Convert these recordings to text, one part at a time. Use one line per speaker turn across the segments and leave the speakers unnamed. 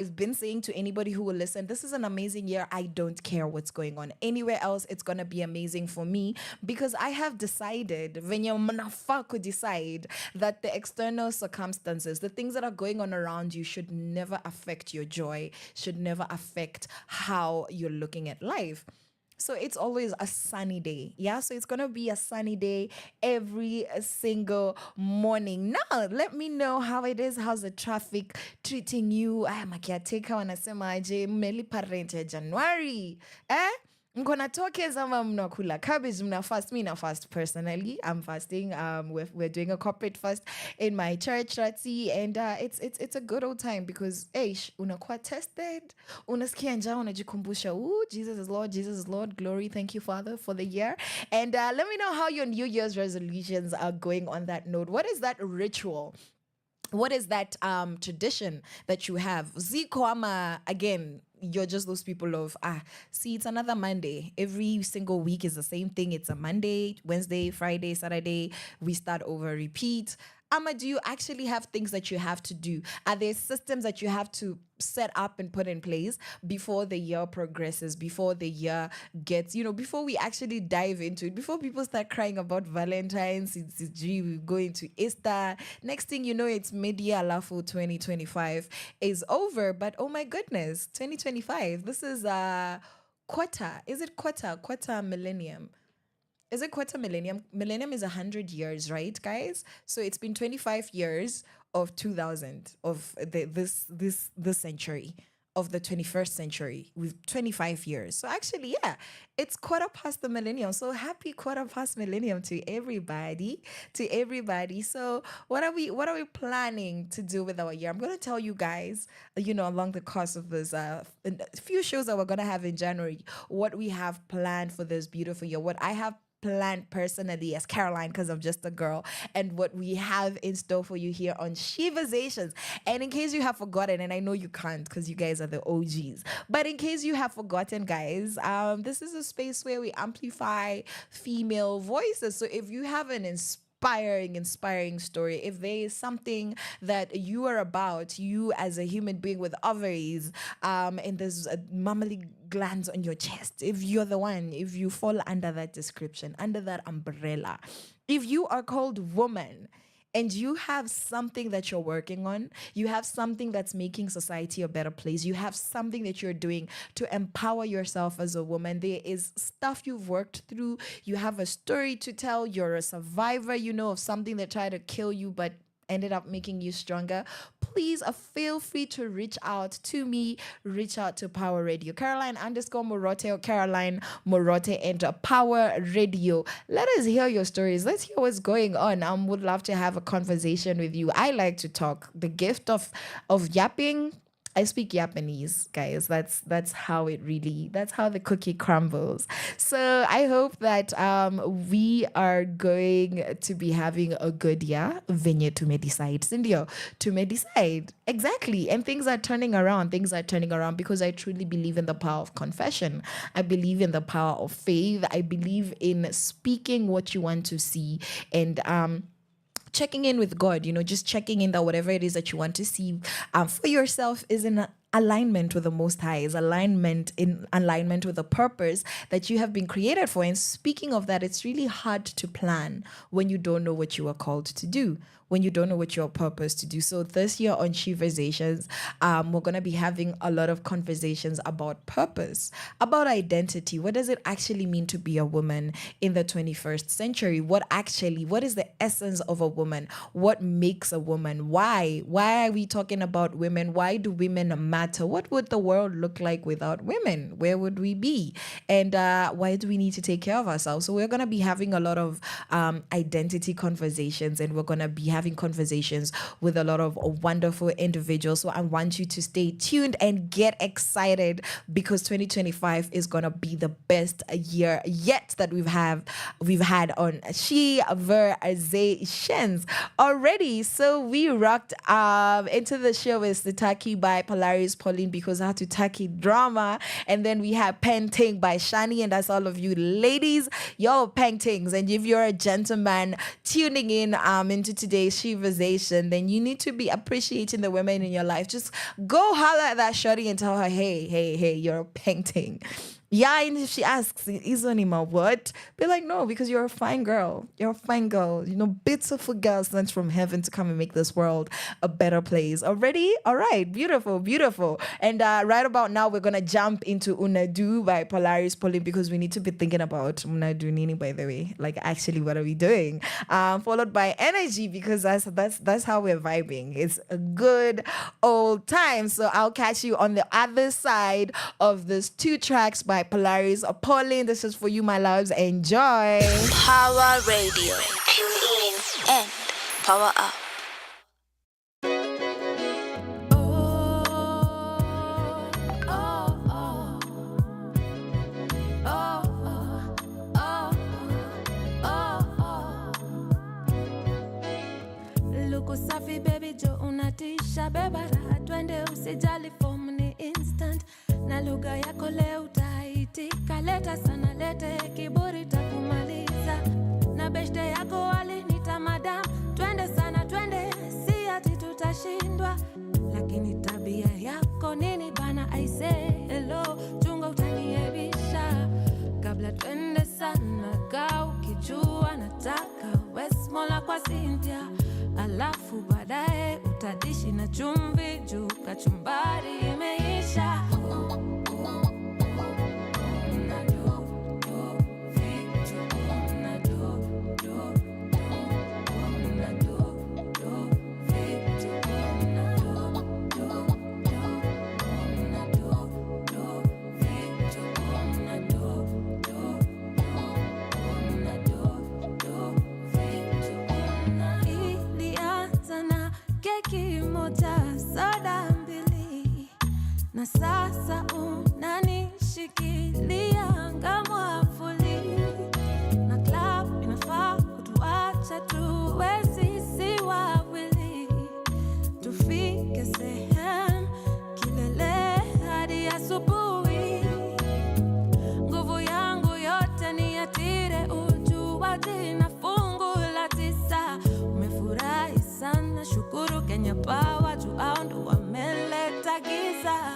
I've been saying to anybody who will listen, this is an amazing year. I don't care what's going on anywhere else. It's gonna be amazing for me because I have decided, venye mnafaa decide that the external circumstances, the things that are going on around you, should never affect your joy, should never affect how you're looking at life. So it's always a sunny day. Yeah. So it's going to be a sunny day every single morning. Now, let me know how it is. How's the traffic treating you? I am a caretaker wanasema aje meli parente January. Eh? Mkona toke zama mnakula cabbage mna fast. Me na fast personally. I'm fasting. We're doing a corporate fast in my church, Ratsi, and it's a good old time because unakuwa tested, unasikia njaa, unajikumbusha, ooh, Jesus is Lord, glory, thank you, Father, for the year. And let me know how your New Year's resolutions are going on that note. What is that ritual? What is that tradition that you have? Ziko ama, again, you're just those people of see, it's another Monday. Every single week is the same thing. It's a Monday, Wednesday, Friday, Saturday. We start over, repeat. Ama, do you actually have things that you have to do? Are there systems that you have to set up and put in place before the year progresses, before the year gets, before we actually dive into it, before people start crying about Valentine's, it's we go into Easter. Next thing you know, it's mid-year alafu 2025 is over. But oh my goodness, 2025, this is quarter. Is it quarter? Quarter millennium. Is it quarter millennium? Millennium is 100 years, right, guys? So it's been 25 years of 2000 of this century, of the 21st century. With 25 years. So actually, yeah, it's quarter past the millennium. So happy quarter past millennium to everybody, So what are we planning to do with our year? I'm going to tell you guys, along the course of this a few shows that we're going to have in January, what we have planned for this beautiful year, what I have planned personally as Caroline, because I'm just a girl, and what we have in store for you here on Sheversations. And in case you have forgotten, and I know you can't because you guys are the OGs, but in case you have forgotten, guys, this is a space where we amplify female voices. So if you have an inspiring story, if there is something that you are about, you as a human being with ovaries, and there's mammary glands on your chest, if you're the one, if you fall under that description, under that umbrella, if you are called woman, and you have something that you're working on, you have something that's making society a better place, you have something that you're doing to empower yourself as a woman, there is stuff you've worked through, you have a story to tell, you're a survivor, of something that tried to kill you but ended up making you stronger, please feel free to reach out to me, reach out to Power Radio, Caroline_Murote or Caroline Murote and Power Radio. Let us hear your stories. Let's hear what's going on. I would love to have a conversation with you. I like to talk. The gift of yapping. I speak Japanese, guys. That's how that's how the cookie crumbles. So I hope that we are going to be having a good year. Venye to decide, Cindy, to decide. Exactly. And things are turning around. Things are turning around because I truly believe in the power of confession. I believe in the power of faith. I believe in speaking what you want to see and checking in with God, just checking in that whatever it is that you want to see for yourself is in alignment with the Most High, is in alignment with the purpose that you have been created for. And speaking of that, it's really hard to plan when you don't know what you are called to do, when you don't know what your purpose to do. So this year on Sheversations, we're going to be having a lot of conversations about purpose, about identity. What does it actually mean to be a woman in the 21st century? What is the essence of a woman? What makes a woman? Why are we talking about women? Why do women matter? What would the world look like without women? Where would we be? And why do we need to take care of ourselves? So we're going to be having a lot of identity conversations, and we're going to be having conversations with a lot of wonderful individuals. So I want you to stay tuned and get excited because 2025 is going to be the best year yet that we've had on Sheversations already. So we rocked into the show with Sitaki by Polaris Pauline because I had to Taki drama, and then we have Painting by Shani, and that's all of you ladies, y'all paintings. And if you're a gentleman tuning in into today's Sheversation, then you need to be appreciating the women in your life. Just go holler at that shorty and tell her, hey, you're a painting. Yeah, and if she asks, Izonima, what? Be like, no, because you're a fine girl. You're a fine girl. You know, beautiful girl sent from heaven to come and make this world a better place. Already? All right. Beautiful, beautiful. And right about now, we're going to jump into Unadu by Polaris Pauline because we need to be thinking about Unadu Nini, by the way. Like, actually, what are we doing? Followed by Energy because that's how we're vibing. It's a good old time. So I'll catch you on the other side of this 2 tracks by Polaris Pauline. This is for you, my loves. Enjoy.
Power Radio. Tune in and power up.
Luku safi baby jo unatisha bebara twende usijali form ni instant na lugha yako leo utaitika leta sana lete kiburi takumaliza na beshte yako alinita madam twende sana twende si ati tutashindwa lakini tabia yako nini bana I say hello chunga utaniebisha kabla twende sana ka ukijua nataka Westmola kwa Cynthia alafu baadaye utadishi na chumvi juu kachumbari imeisha soda mbili na sasa unanishikilia ngamwafuli na club inafaa kutuacha tuwezi si wawili tufike sehemu kilele hadi asubuhi nguvu yangu yote ni yatire ujuaji na fungu la 9 umefurahi sana shukuru Kenya Power au ndo wameleta giza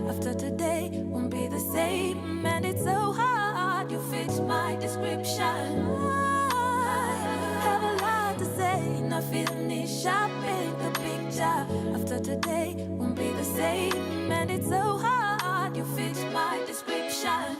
after today won't be the same and it's so hard you fit my description I have a lot to say and I feel me shopping the picture after today won't be the same and it's so hard you fit my description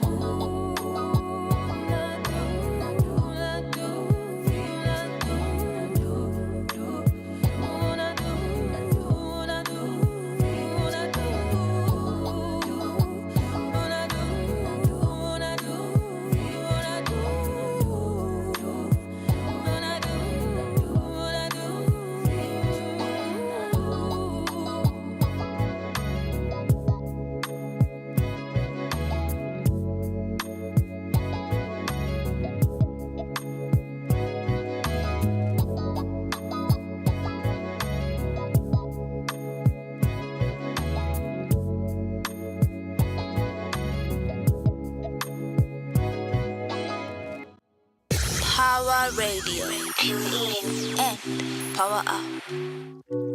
Power Radio. Tune in and power up.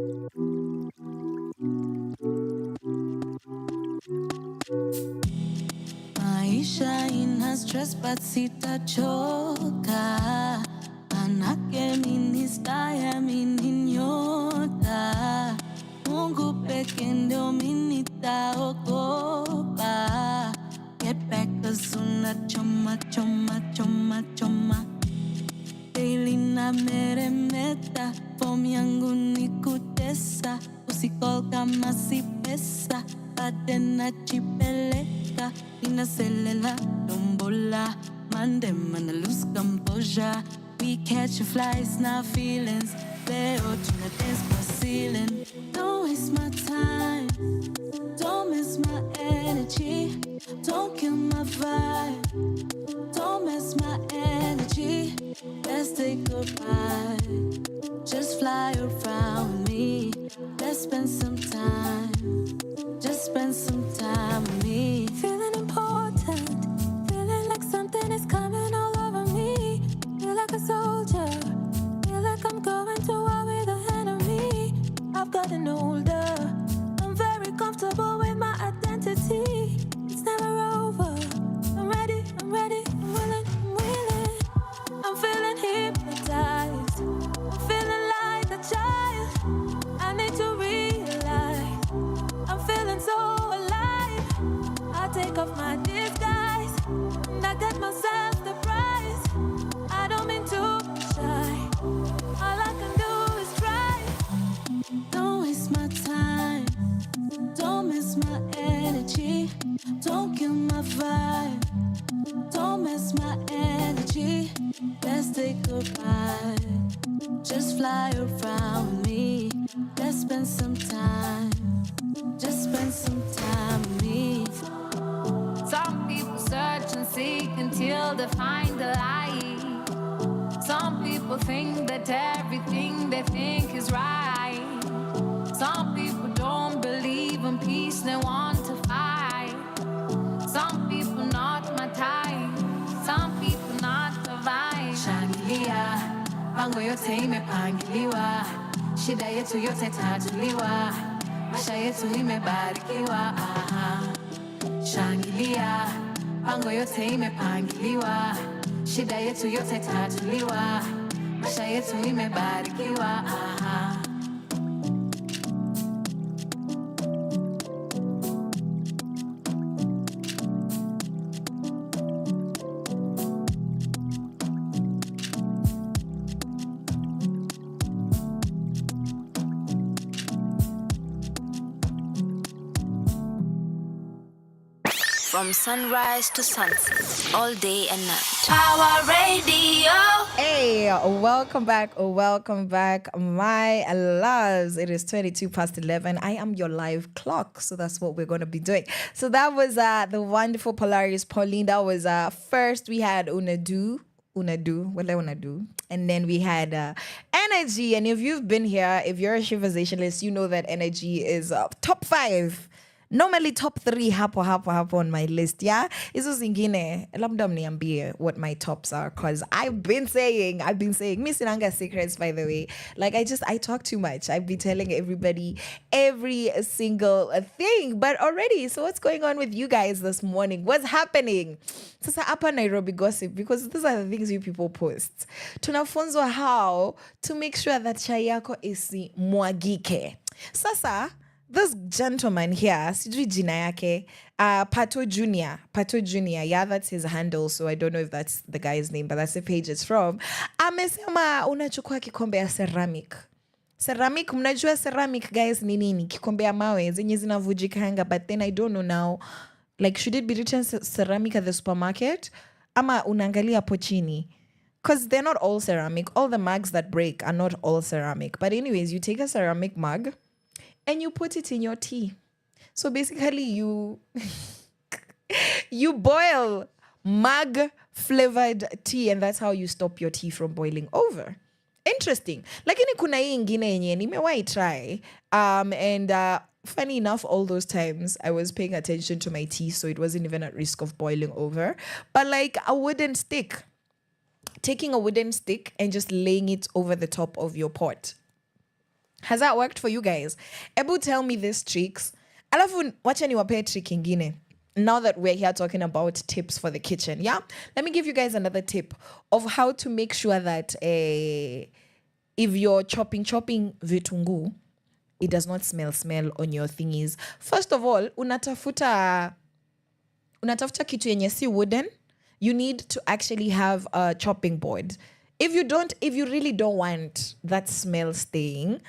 Maisha ina stress but sitachoka manake mini staya mini nyota Mungu peke ndio mini taogopa Get back cause unachoma choma choma choma Daily na meremeta Form yangu ni kutesa Usikol kama si pesa Bade na chipeleka Inaselela dombola Mande mana lose composure We catch flies, not feelings leo tuna dance kwa ceiling. Don't waste my time, don't miss my energy, don't kill my vibe, don't miss my energy. Let's take a ride, just fly around with me. Let's spend some time, just spend some time with me. Feeling important, feeling like something is coming all over me. Feel like a soldier, feel like I'm going to war with the enemy. I've gotten older, I'm very comfortable with my identity. It's never over, I'm ready, I'm willing, I'm willing. I'm feeling hypnotized, I'm feeling like a child. I need to realize, I'm feeling so alive. I take off my disguise, and I get myself the prize. I don't mean to be shy, all I can do is try. Don't waste my time, don't miss my energy, don't kill my vibe, don't miss my energy. Let's take a ride, just fly around with me. Let's spend some time, just spend some time with me. Some people search and seek until they find the light. Some people think that everything they think is right. Some people don't believe in peace, they want to fight. Some people not my type, some people not the vibe. Shangilia, pango yote imepangiliwa, shida yetu yote tatuliwa, maisha yetu imebarikiwa. Shangilia, pango yote imepangiliwa, shida yetu yote tatuliwa, maisha yetu imebarikiwa.
From sunrise to sunset, all day and night. Power Radio.
Hey, welcome back, my loves. It is 11:22. I am your live clock, so that's what we're going to be doing. So that was the wonderful Polaris Pauline. That was first we had Unadu, and then we had Energy. And if you've been here, if you're a Sheversationist, you know that Energy is top 5. Normally top 3 hapo on my list, yeah? Hizo zingine, labda mniambie what my tops are, because I've been saying, mi sinanga secrets, by the way. Like, I talk too much. I've been telling everybody every single thing, but already, so what's going on with you guys this morning? What's happening? Sasa hapa Nairobi gossip, because these are the things you people post. Tunafunzwa how to make sure that chai yako isi mwagike. Sasa, this gentleman here, sijui jina yake, Pato Junior, yeah, that's his handle, so I don't know if that's the guy's name, but that's the page it's from. Amesema unachukua kikombe ya ceramic. Ceramic, mnajua ceramic, guys, ni nini? Kikombe ya mawe, zenye zinavujikanga, but then I don't know now, like, should it be written ceramic at the supermarket? Ama unaangalia hapo chini? Because they're not all ceramic. All the mugs that break are not all ceramic. But anyways, you take a ceramic mug, and you put it in your tea. So basically you boil mug flavored tea, and that's how you stop your tea from boiling over. Interesting. Lakini kuna hii ingine yenye nimewahi try. And funny enough, all those times I was paying attention to my tea, so it wasn't even at risk of boiling over. But like a wooden stick. Taking a wooden stick and just laying it over the top of your pot. Has that worked for you guys? Ebu, tell me these tricks. Alafu wacha niwape trick ingine. Now that we're here talking about tips for the kitchen, yeah? Let me give you guys another tip of how to make sure that if you're chopping vitungu, it does not smell on your thingies. First of all, unatafuta kitu yenye si wooden. You need to actually have a chopping board. If you really don't want that smell staying,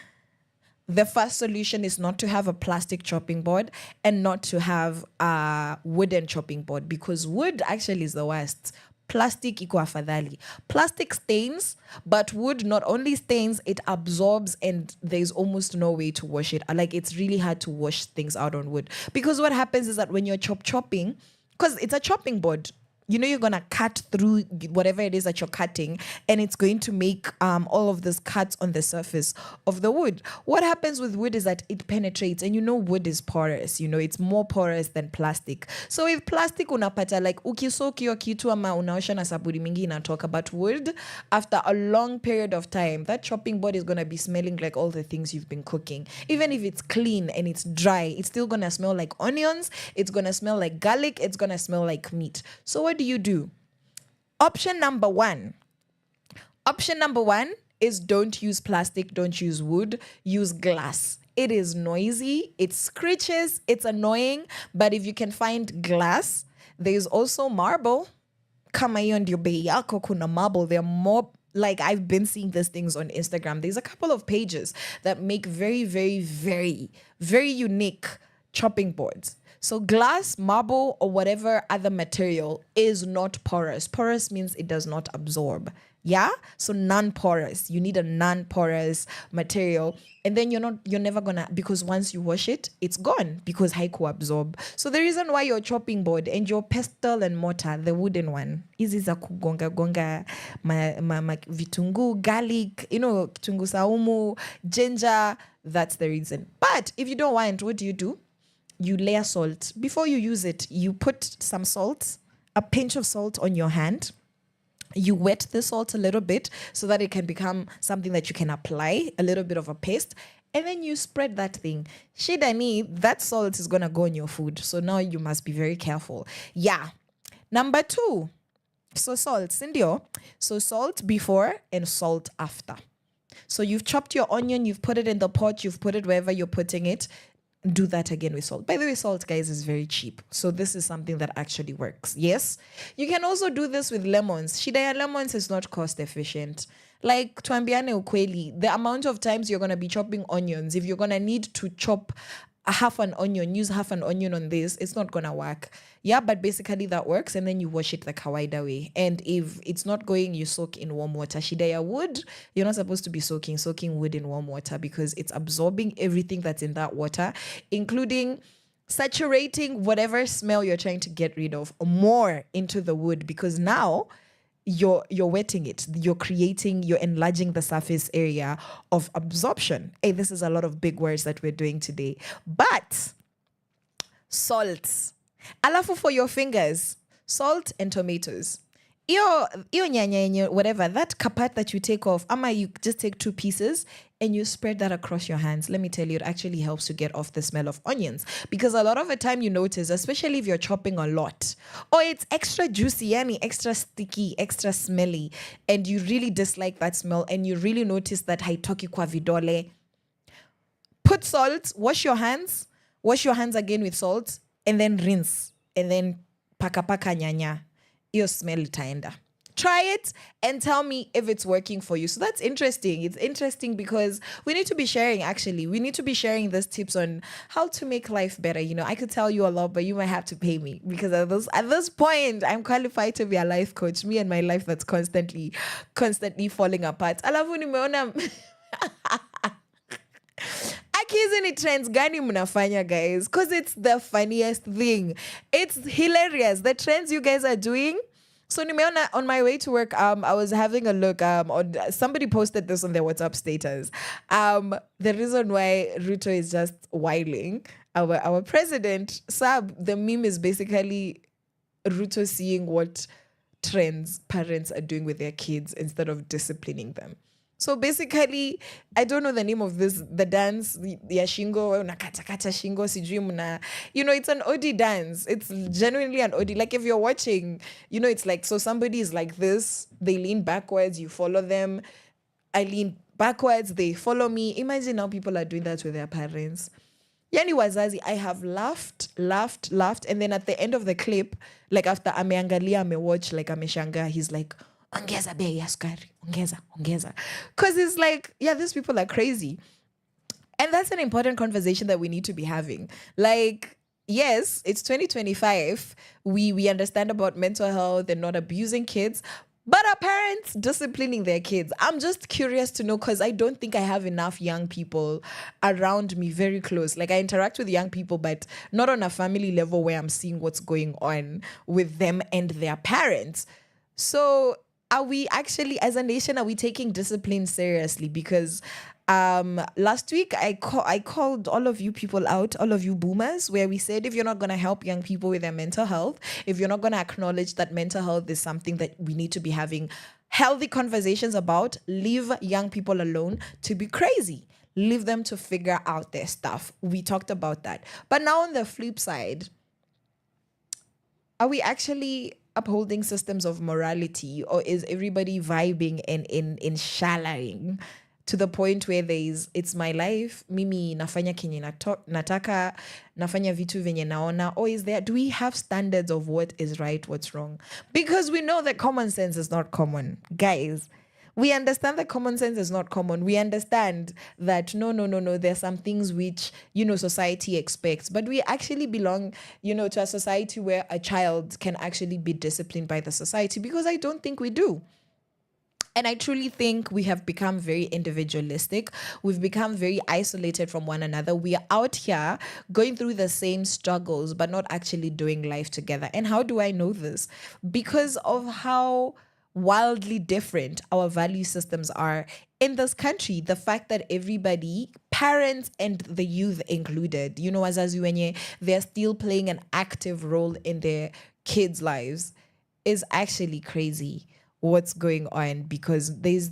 the first solution is not to have a plastic chopping board and not to have a wooden chopping board, because wood actually is the worst. plastic iko afadhali. Plastic stains, but wood not only stains, it absorbs, and there's almost no way to wash it. Like, it's really hard to wash things out on wood, because what happens is that when you're chopping, because it's a chopping board, you're going to cut through whatever it is that you're cutting, and it's going to make all of these cuts on the surface of the wood. What happens with wood is that it penetrates, and wood is porous. It's more porous than plastic. So with plastic, unapata like ukisoki yo kitu ama unaosha na sabuni mingi inatoka, but wood, after a long period of time, that chopping board is going to be smelling like all the things you've been cooking. Even if it's clean and it's dry, it's still going to smell like onions, it's going to smell like garlic, it's going to smell like meat. So what do you do? Option number one is don't use plastic, don't use wood, use glass. It is noisy, it screeches, it's annoying, but if you can find glass, there's also marble. Kama hiyo ndio bei yako, kuna marble. There are more, like, I've been seeing these things on Instagram. There's a couple of pages that make very, very, very, very unique chopping boards. So glass, marble, or whatever other material is not porous. Porous means it does not absorb. Yeah? So non-porous. You need a non-porous material. And then you're never gonna, because once you wash it, it's gone, because haiku absorb. So the reason why your chopping board and your pestle and mortar, the wooden one, is za kugonga vitungu, garlic, kitungu saumu, ginger, that's the reason. But if you don't want, what do? You layer salt. Before you use it, you put some salt, a pinch of salt on your hand. You wet the salt a little bit so that it can become something that you can apply, a little bit of a paste. And then you spread that thing. Shidani, that salt is going to go in your food. So now you must be very careful. Yeah. Number 2. So salt, Cindio. So salt before and salt after. So you've chopped your onion, you've put it in the pot, you've put it wherever you're putting it. Do that again with salt. By the way, salt, guys, is very cheap. So this is something that actually works. Yes. You can also do this with lemons. Shida ya lemons is not cost efficient. Like, tuambiane ukweli, the amount of times you're going to be chopping onions, if you're going to need to chop half an onion, use half an onion on this, it's not going to work. Yeah, but basically that works, and then you wash it the kawaida way. And if it's not going, you soak in warm water. Shidaya wood, you're not supposed to be soaking wood in warm water, because it's absorbing everything that's in that water, including saturating whatever smell you're trying to get rid of more into the wood, because now you're wetting it, you're enlarging the surface area of absorption. Hey, this is a lot of big words that we're doing today. But salt, alafu for your fingers, salt and tomatoes. Iyo nyanya, whatever, that kapat that you take off, ama you just take 2 pieces and you spread that across your hands. Let me tell you, it actually helps to get off the smell of onions, because a lot of the time you notice, especially if you're chopping a lot, or it's extra juicy, extra sticky, extra smelly, and you really dislike that smell, and you really notice that haitoki kwa vidole. Put salt, wash your hands again with salt, and then rinse, and then paka nyanya. Your smell itaenda. Try it and tell me if it's working for you. So that's interesting. It's interesting because we need to be sharing, actually. We need to be sharing these tips on how to make life better. I could tell you a lot, but you might have to pay me, because at this point, I'm qualified to be a life coach. Me and my life that's constantly falling apart. Alafu nimeona hizi ni trends gani mnafanya, guys? Because it's the funniest thing. It's hilarious, the trends you guys are doing. So nimeona on my way to work, I was having a look on, somebody posted this on their WhatsApp status. The reason why Ruto is just whiling our president, Sab, the meme is basically Ruto seeing what trends parents are doing with their kids instead of disciplining them. So basically, I don't know the name of this, the dance, ya shingo, unakata shingo, sijui muna, it's an Odi dance. It's genuinely an Odi. Like if you're watching, it's like, so somebody is like this, they lean backwards, you follow them. I lean backwards, they follow me. Imagine how people are doing that with their parents. Yani wazazi, I have laughed. And then at the end of the clip, like after ameangalia, amewatch, like ameshanga, he's like, ongeza bei ya sukari, ongeza. Because it's like, yeah, these people are crazy. And that's an important conversation that we need to be having. Like, yes, it's 2025. We understand about mental health and not abusing kids, but our parents disciplining their kids. I'm just curious to know because I don't think I have enough young people around me very close. Like I interact with young people, but not on a family level where I'm seeing what's going on with them and their parents. So are we actually, as a nation, are we taking discipline seriously? Because last week I called all of you people out, all of you boomers, where we said if you're not going to help young people with their mental health, if you're not going to acknowledge that mental health is something that we need to be having healthy conversations about, leave young people alone to be crazy. Leave them to figure out their stuff. We talked about that. But now on the flip side, are we actually upholding systems of morality, or is everybody vibing and in shallowing to the point where it's my life, mimi nafanya kenye nataka, nafanya vitu venye naona, or do we have standards of what is right, what's wrong? Because we know that common sense is not common, guys. We understand that common sense is not common. We understand that no. There are some things which, society expects. But we actually belong, to a society where a child can actually be disciplined by the society, because I don't think we do. And I truly think we have become very individualistic. We've become very isolated from one another. We are out here going through the same struggles, but not actually doing life together. And how do I know this? Because of how wildly different our value systems are in this country. The fact that everybody, parents and the youth included, wazazi they're still playing an active role in their kids' lives, is actually crazy what's going on, because there's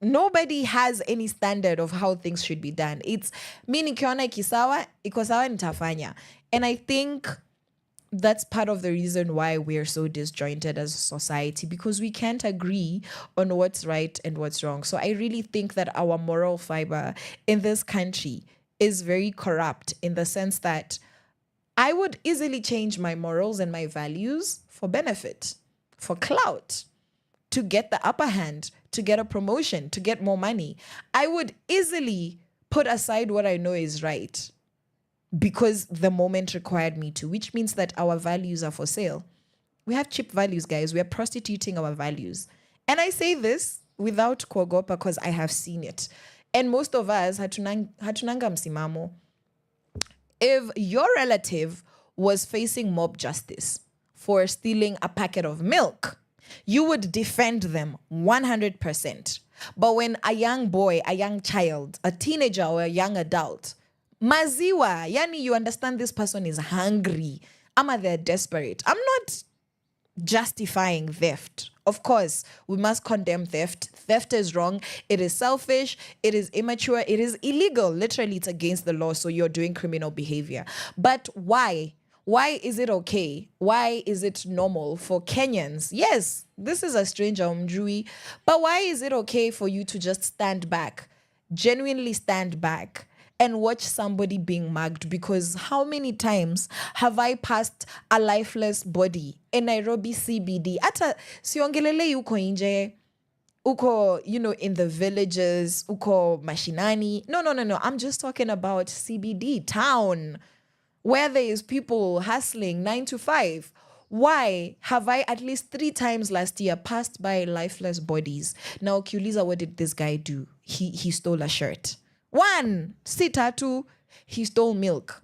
nobody has any standard of how things should be done. It's mi nikiona ikisawa iko sawa nitafanya. And I think that's part of the reason why we're so disjointed as a society, because we can't agree on what's right and what's wrong. So I really think that our moral fiber in this country is very corrupt, in the sense that I would easily change my morals and my values for benefit, for clout, to get the upper hand, to get a promotion, to get more money. I would easily put aside what I know is right because the moment required me to, which means that our values are for sale. We have cheap values, guys. We are prostituting our values. And I say this without kuogopa because I have seen it. And most of us, hatunanga msimamo. If your relative was facing mob justice for stealing a packet of milk, you would defend them 100%. But when a young boy, a young child, a teenager or a young adult, maziwa, yani you understand this person is hungry, ama they're desperate. I'm not justifying theft. Of course, we must condemn theft. Theft is wrong. It is selfish. It is immature. It is illegal. Literally, it's against the law. So you're doing criminal behavior. But why? Why is it okay? Why is it normal for Kenyans? Yes, this is a stranger, Umjui. But why is it okay for you to just stand back, genuinely stand back, and watch somebody being mugged? Because how many times have I passed a lifeless body in Nairobi CBD? Ata siongelele uko inje, uko, in the villages, uko mashinani. No. I'm just talking about CBD town, where there is people hustling 9 to 5. Why have I at least 3 times last year passed by lifeless bodies? Now, Kiuliza, what did this guy do? He stole a shirt. 1, sita 2, he stole milk.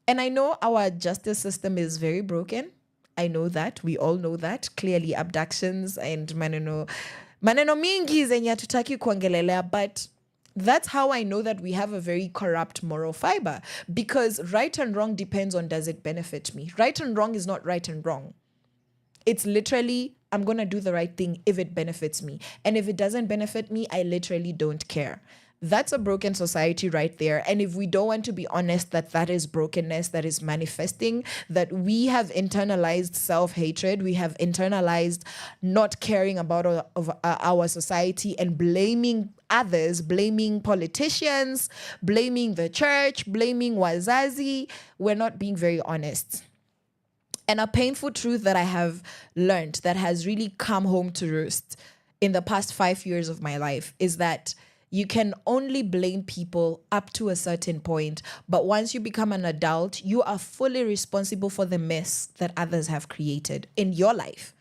And I know our justice system is very broken. I know that. We all know that. Clearly, abductions and maneno mingi zenye hatutaki kuongelelea, but that's how I know that we have a very corrupt moral fiber, because right and wrong depends on, does it benefit me? Right and wrong is not right and wrong. It's literally, I'm going to do the right thing if it benefits me. And if it doesn't benefit me, I literally don't care. That's a broken society right there. And if we don't want to be honest that is brokenness that is manifesting, that we have internalized self-hatred, we have internalized not caring about our society and blaming others, blaming politicians, blaming the church, blaming wazazi, we're not being very honest. And a painful truth that I have learned that has really come home to roost in the past 5 years of my life is that you can only blame people up to a certain point. But once you become an adult, you are fully responsible for the mess that others have created in your life.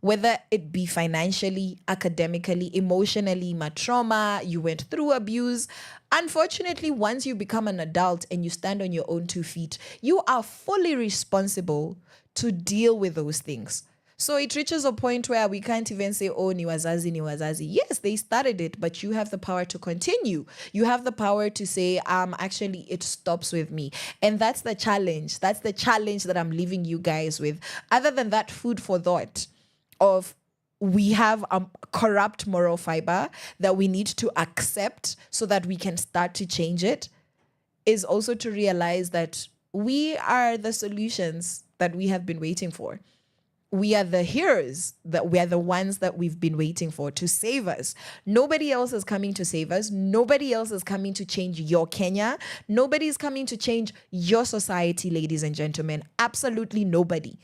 Whether it be financially, academically, emotionally, trauma, you went through abuse. Unfortunately, once you become an adult and you stand on your own 2 feet, you are fully responsible to deal with those things. So it reaches a point where we can't even say, oh, ni wazazi, ni wazazi. Yes, they started it, but you have the power to continue. You have the power to say, actually, it stops with me. And that's the challenge. That's the challenge that I'm leaving you guys with. Other than that, food for thought of we have a corrupt moral fiber that we need to accept so that we can start to change it, is also to realize that we are the solutions that we have been waiting for. We are the heroes, that we are the ones that we've been waiting for to save us. Nobody else is coming to save us. Nobody else is coming to change your Kenya. Nobody is coming to change your society, ladies and gentlemen. Absolutely nobody.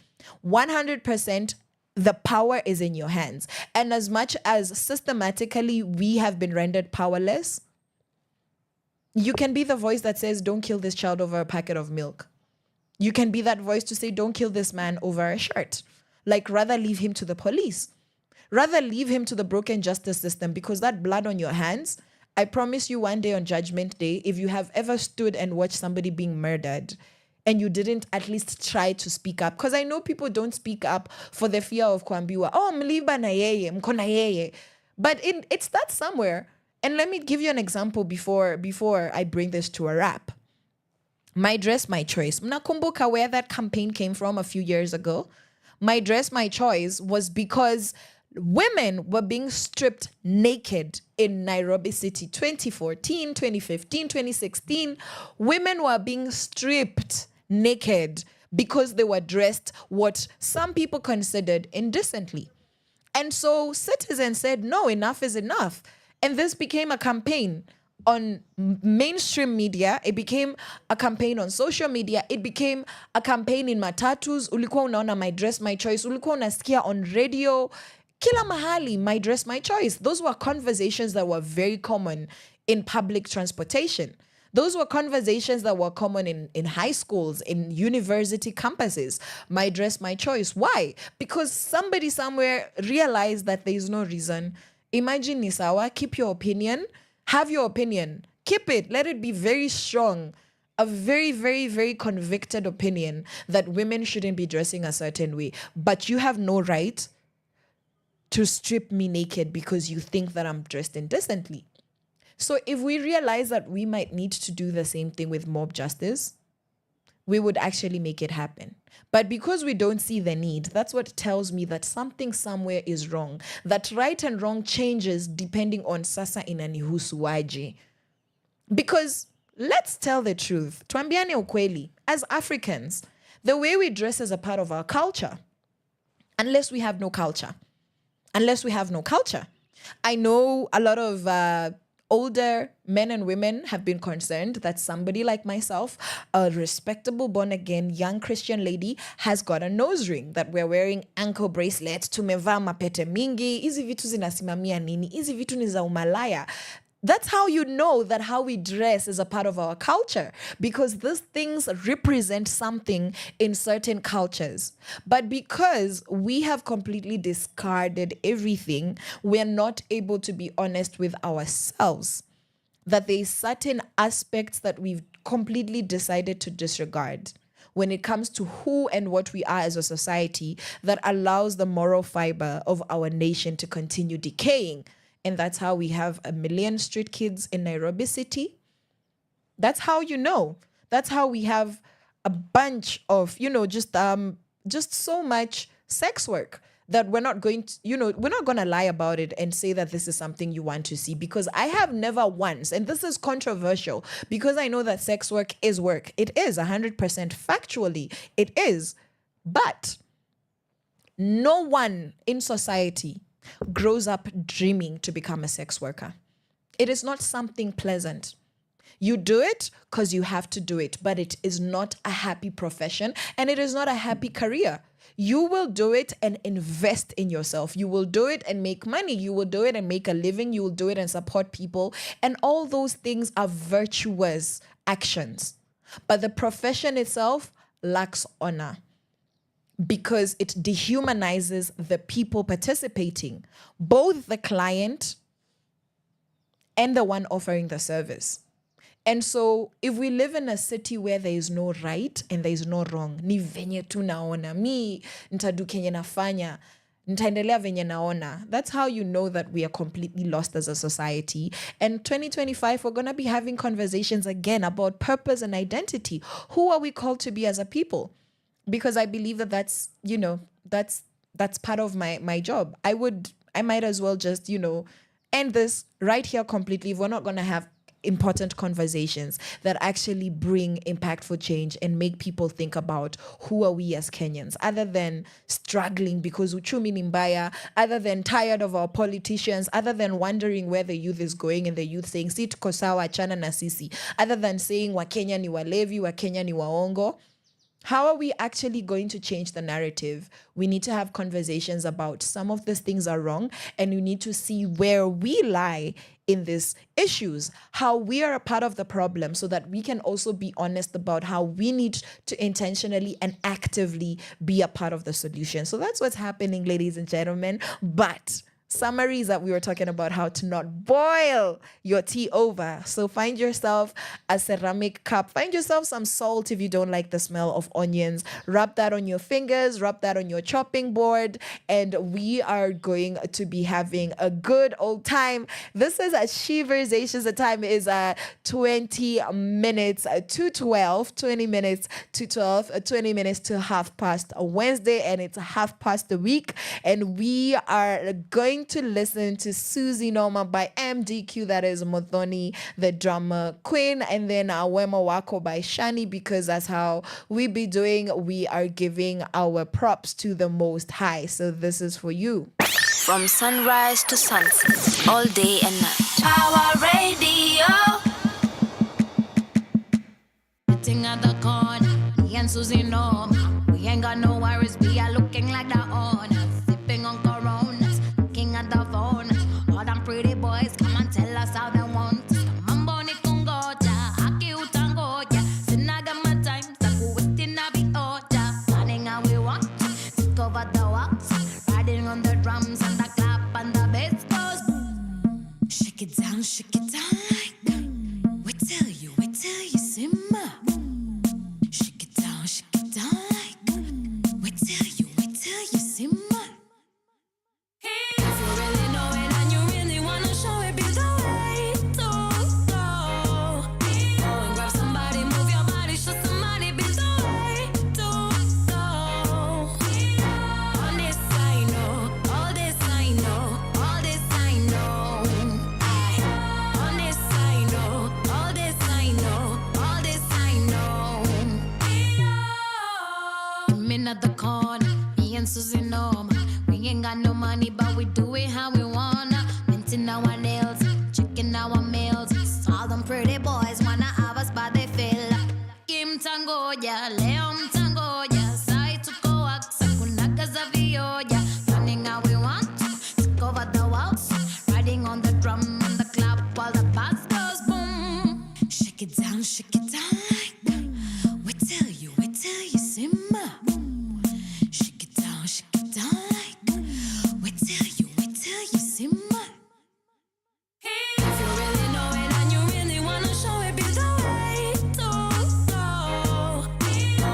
100%, the power is in your hands. And as much as systematically we have been rendered powerless, you can be the voice that says, don't kill this child over a packet of milk. You can be that voice to say, don't kill this man over a shirt. Like, rather leave him to the police. Rather leave him to the broken justice system, because that blood on your hands, I promise you one day on Judgment Day, if you have ever stood and watched somebody being murdered and you didn't at least try to speak up, because I know people don't speak up for the fear of kuambiwa, oh, mliba na yeye, mkona yeye. But it starts somewhere. And let me give you an example before I bring this to a wrap. My Dress, My Choice. Mnakumbuka where that campaign came from a few years ago? My Dress, My Choice was because women were being stripped naked in Nairobi City. 2014, 2015, 2016. Women were being stripped naked because they were dressed what some people considered indecently. And so citizens said, no, enough is enough. And this became a campaign on mainstream media. It became a campaign on social media. It became a campaign in matatus. Ulikuwa unaona My Dress, My Choice. Ulikuwa unasikia on radio. Kila mahali, My Dress, My Choice. Those were conversations that were very common in public transportation. Those were conversations that were common in high schools, in university campuses. My Dress, My Choice. Why? Because somebody somewhere realized that there is no reason. Imagine Nisawa, keep your opinion. Have your opinion. Keep it. Let it be very strong. A very, very, very convicted opinion that women shouldn't be dressing a certain way. But you have no right to strip me naked because you think that I'm dressed indecently. So if we realize that we might need to do the same thing with mob justice, we would actually make it happen. But because we don't see the need, that's what tells me that something somewhere is wrong. That right and wrong changes depending on sasa inanihusuaje. Because let's tell the truth. Tuambiane ukweli. As Africans, the way we dress is a part of our culture. Unless we have no culture. Unless we have no culture. I know a lot of older men and women have been concerned that somebody like myself, a respectable born-again young Christian lady, has got a nose ring, that we're wearing ankle bracelets, tumevaa mapete mingi, hizi vitu zinasimamia nini, hizi vitu ni za umalaya. That's how you know that how we dress is a part of our culture, because these things represent something in certain cultures. But because we have completely discarded everything, we're not able to be honest with ourselves that there's certain aspects that we've completely decided to disregard when it comes to who and what we are as a society that allows the moral fiber of our nation to continue decaying. And that's how we have 1 million street kids in Nairobi City. That's how you know. That's how we have a bunch of, just so much sex work that we're not going to, we're not going to lie about it and say that this is something you want to see, because I have never once, and this is controversial because I know that sex work is work. It is 100% factually. It is. But no one in society grows up dreaming to become a sex worker. It is not something pleasant. You do it because you have to do it, but it is not a happy profession and it is not a happy career. You will do it and invest in yourself. You will do it and make money. You will do it and make a living. You will do it and support people. And all those things are virtuous actions. But the profession itself lacks honor because it dehumanizes the people participating, both the client and the one offering the service. And so if we live in a city where there is no right and there is no wrong, ni venye tu naona, mi nitadu kenye nafanya, nitaendelea venye naona, that's how you know that we are completely lost as a society. And 2025, we're going to be having conversations again about purpose and identity. Who are we called to be as a people? Because I believe that that's, that's part of my job. I might as well just, end this right here completely if we're not going to have important conversations that actually bring impactful change and make people think about who are we as Kenyans, other than struggling because uchumi ni mbaya, other than tired of our politicians, other than wondering where the youth is going and the youth saying si tuko sawa achana na sisi, other than saying Wakenya ni walevi, Wakenya ni waongo. How are we actually going to change the narrative? We need to have conversations about some of these things are wrong, and we need to see where we lie in these issues, how we are a part of the problem, so that we can also be honest about how we need to intentionally and actively be a part of the solution. So that's what's happening, ladies and gentlemen. But summary is that we were talking about how to not boil your tea over. So find yourself a ceramic cup. Find yourself some salt if you don't like the smell of onions. Rub that on your fingers. Rub that on your chopping board. And we are going to be having a good old time. This is a Sheversations. The time is 20 minutes to 12. 20 minutes to 12. 20 minutes to 1:30 a Wednesday. And it's 1:30 a week. And we are going to listen to Susie Noma by MDQ, that is Muthoni, the drama queen, and then Wema Wako by Shani, because that's how we be doing. We are giving our props to the Most High. So this is for you.
From sunrise to sunset, all day and night. Power Radio.
Sitting at the corner, me and Susie Noma. We ain't got no worries, we are looking like the owners. Sipping on Coronas, looking at the phone. All them pretty boys come and tell us how they want. Mambo ni kungoja, aki utangoja. Sinaga my time, saku waiting na be oja. Planning how we want, discover the walks. Riding on the drums and the clap and the bass goes boom. Shake it down like that. We tell you, simmer. Shake it down like that. We tell you, simmer. If you really know it and you really wanna show it, be the way to go. Go and grab somebody, move your body, show somebody, be the way to go. On this I know, all this I know, all this I know. On this I know, all this I know, all this I know. I'm at the corner, me and Susie Noma. We ain't got no money, but we do it how we wanna. Minting our nails, checking our meals. All them pretty boys wanna have us, but they feel Kim Tangoya, Leon Tangoya, Sai Tukoak, Sakunaga Zavioya. Running how we want to, take over the walls. Riding on the drum and the clap while the bass goes boom. Shake it down like that. We tell you, simmer. Shake it down like that. We tell you, simmer. If you really know it and you really wanna show it, be the way to go. Go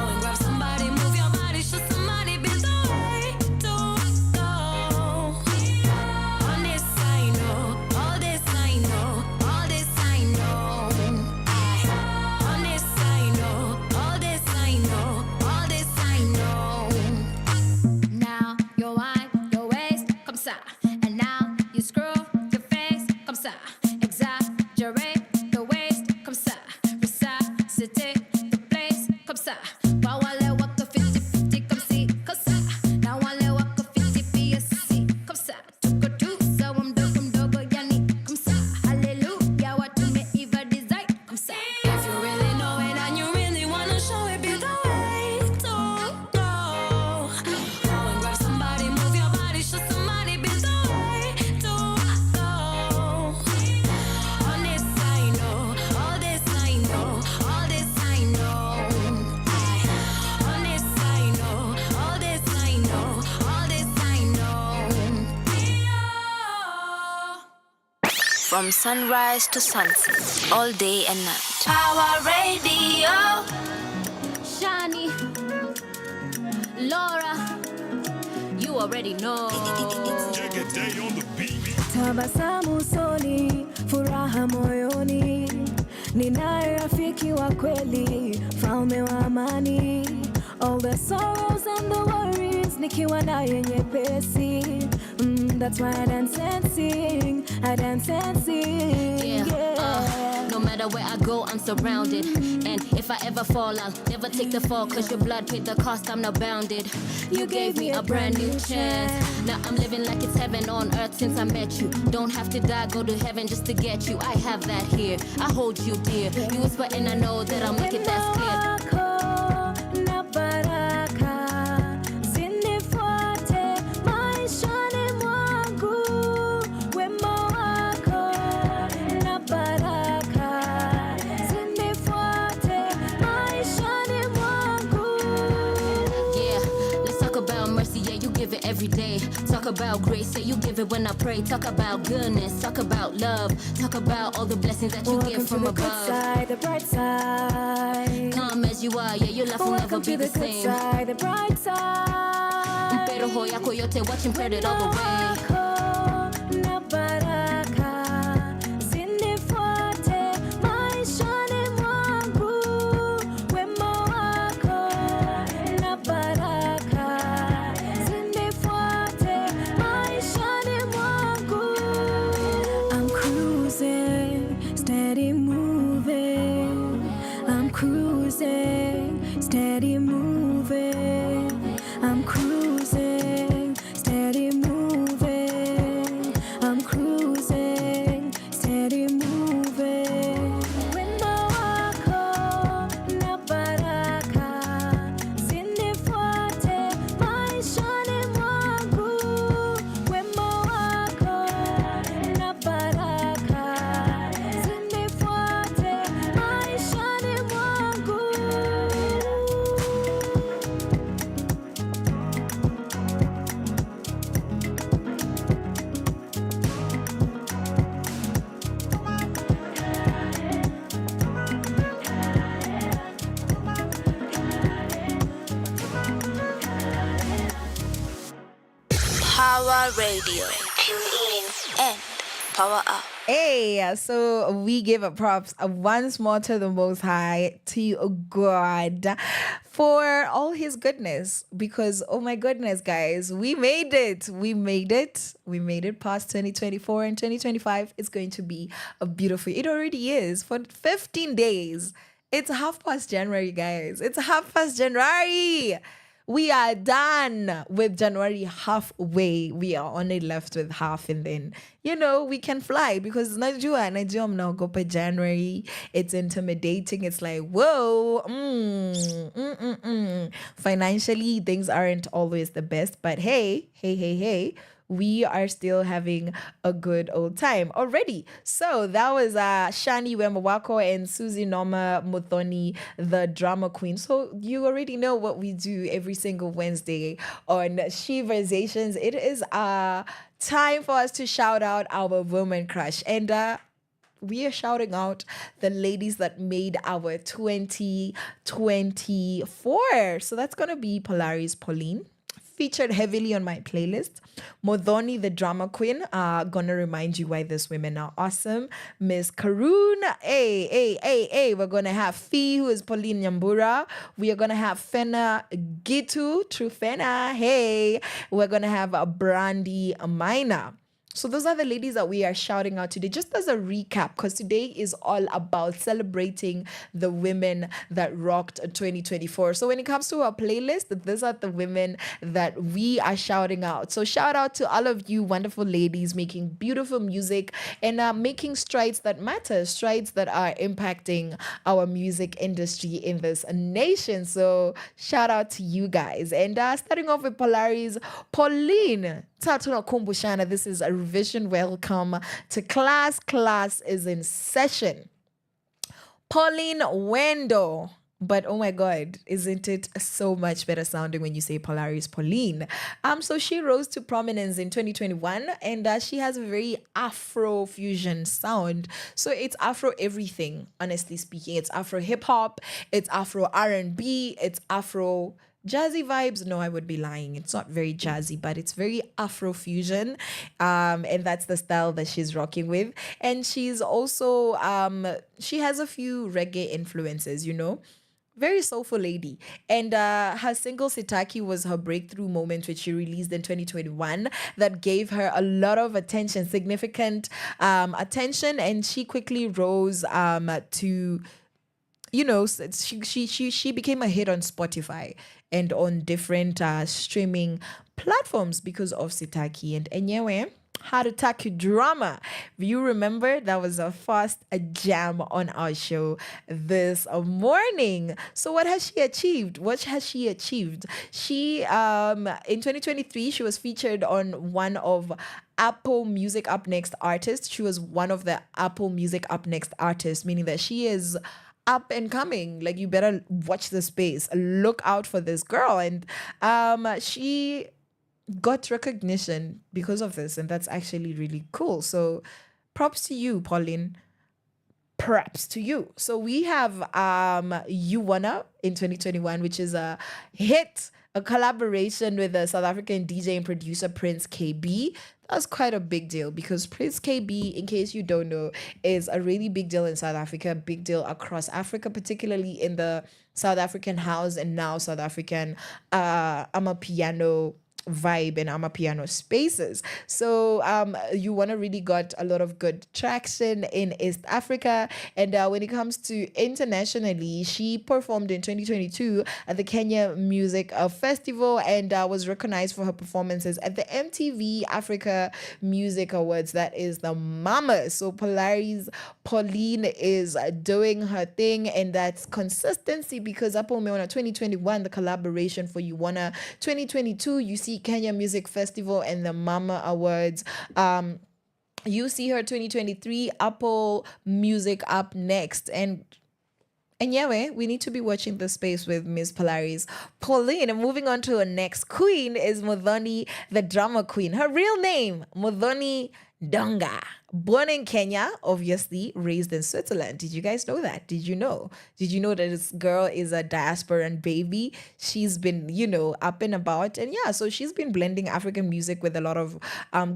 From sunrise to sunset, all day and night. Power Radio.
Shani, Laura, you already know. Tabasamu usoni, furaha moyoni, ninaye rafiki wa kweli, mfalme wa amani. All the sorrows and the worries, nikiwa naye nyepesi. That's why I dance and sing, I dance and sing. Yeah.
No matter where I go, I'm surrounded. And if I ever fall, I'll never take the fall. Cause your blood paid the cost, I'm not bounded. You gave me a brand new chance. Now I'm living like it's heaven on earth since I met you. Don't have to die, go to heaven just to get you. I have that here, I hold you dear. You whisper and I know that I'll make it, that's clear. Every day, talk about grace, say you give it when I pray. Talk about goodness, talk about love, talk about all the blessings that you give from above.
Good side, the bright side.
Come as you are, yeah, your life will never be the same.
Good side, the bright side.
Pero hoya koyote watching credit all the way.
Steady moving, I'm cruising, steady moving, I'm cruising, steady moving. Wimbo wako na baraka zinifuate maishani mwangu. Wimbo wako na baraka zinifuate maishani mwangu.
Power Radio. Tune in and power up.
Hey, so we give a props once more to the Most High, to God, for all his goodness. Because, oh my goodness, guys, we made it. We made it. We made it past 2024, and 2025 is going to be a beautiful, it already is, for 15 days. It's half past January, guys. It's half past January. We are done with January halfway. We are only left with half, and then, we can fly, because Najua now go by January. It's intimidating. It's like, whoa. Financially, things aren't always the best, but hey, we are still having a good old time already. So that was Shani Wemawako and Susie Noma Muthoni, the drama queen. So you already know what we do every single Wednesday on Sheversations. It is time for us to shout out our woman crush. And we are shouting out the ladies that made our 2024. So that's going to be Polaris Pauline, featured heavily on my playlist. Modoni, the drama queen, gonna remind you why these women are awesome. Miss Karun, we're gonna have Fee, who is Pauline Nyambura. We are gonna have Fena Gitu, True Fena, hey. We're gonna have Brandy Minor. So those are the ladies that we are shouting out today, just as a recap, because today is all about celebrating the women that rocked 2024. So when it comes to our playlist, these are the women that we are shouting out. So shout out to all of you wonderful ladies making beautiful music and making strides that matter, strides that are impacting our music industry in this nation. So shout out to you guys. And starting off with Polaris, Pauline Tatuna Kumbushana. This is a revision. Welcome to class. Class is in session. Pauline Wendo. But oh my God, isn't it so much better sounding when you say Polaris Pauline? So she rose to prominence in 2021, and she has a very Afro fusion sound. So it's Afro everything, honestly speaking. It's Afro hip hop, it's Afro R&B, it's Afro jazzy vibes. No, I would be lying. It's not very jazzy, but it's very Afro fusion. And that's the style that she's rocking with. And she's also she has a few reggae influences, you know. Very soulful lady. And her single Sitaki was her breakthrough moment, which she released in 2021, that gave her a lot of attention, significant attention. And she quickly rose to, you know, she became a hit on Spotify and on different streaming platforms because of Sitaki. And anyway, Harutaki drama. You remember that was a jam on our show this morning. So what has she achieved? What has she achieved? She in 2023 she was featured on one of Apple Music Up Next artists. She was one of the Apple Music Up Next artists, meaning that she is up and coming. Like, you better watch the space. Look out for this girl. And she got recognition because of this, and that's actually really cool. So props to you, Pauline. Props to you. So we have You Wanna in 2021, which is a hit, a collaboration with a South African DJ and producer Prince KB. That was quite a big deal because Prince KB, in case you don't know, is a really big deal in South Africa, big deal across Africa, particularly in the South African house and now South African amapiano vibe and amapiano spaces. So You Wanna really got a lot of good traction in East Africa. And when it comes to internationally, she performed in 2022 at the Kenya Music Festival and was recognized for her performances at the MTV Africa Music Awards. That is the mama. So Pauline is doing her thing, and that's consistency because Apple Meona 2021, the collaboration for You Wanna 2022, you see Kenya Music Festival and the Mama Awards. You see her 2023 Apple Music Up Next. And yeah, we need to be watching the space with Miss Polaris Pauline. And moving on to our next queen is Muthoni, the drama queen. Her real name, Muthoni Donga. Born in Kenya, obviously, raised in Switzerland. Did you guys know that? Did you know? Did you know that this girl is a diasporan baby? She's been, you know, up and about. And yeah, so she's been blending African music with a lot of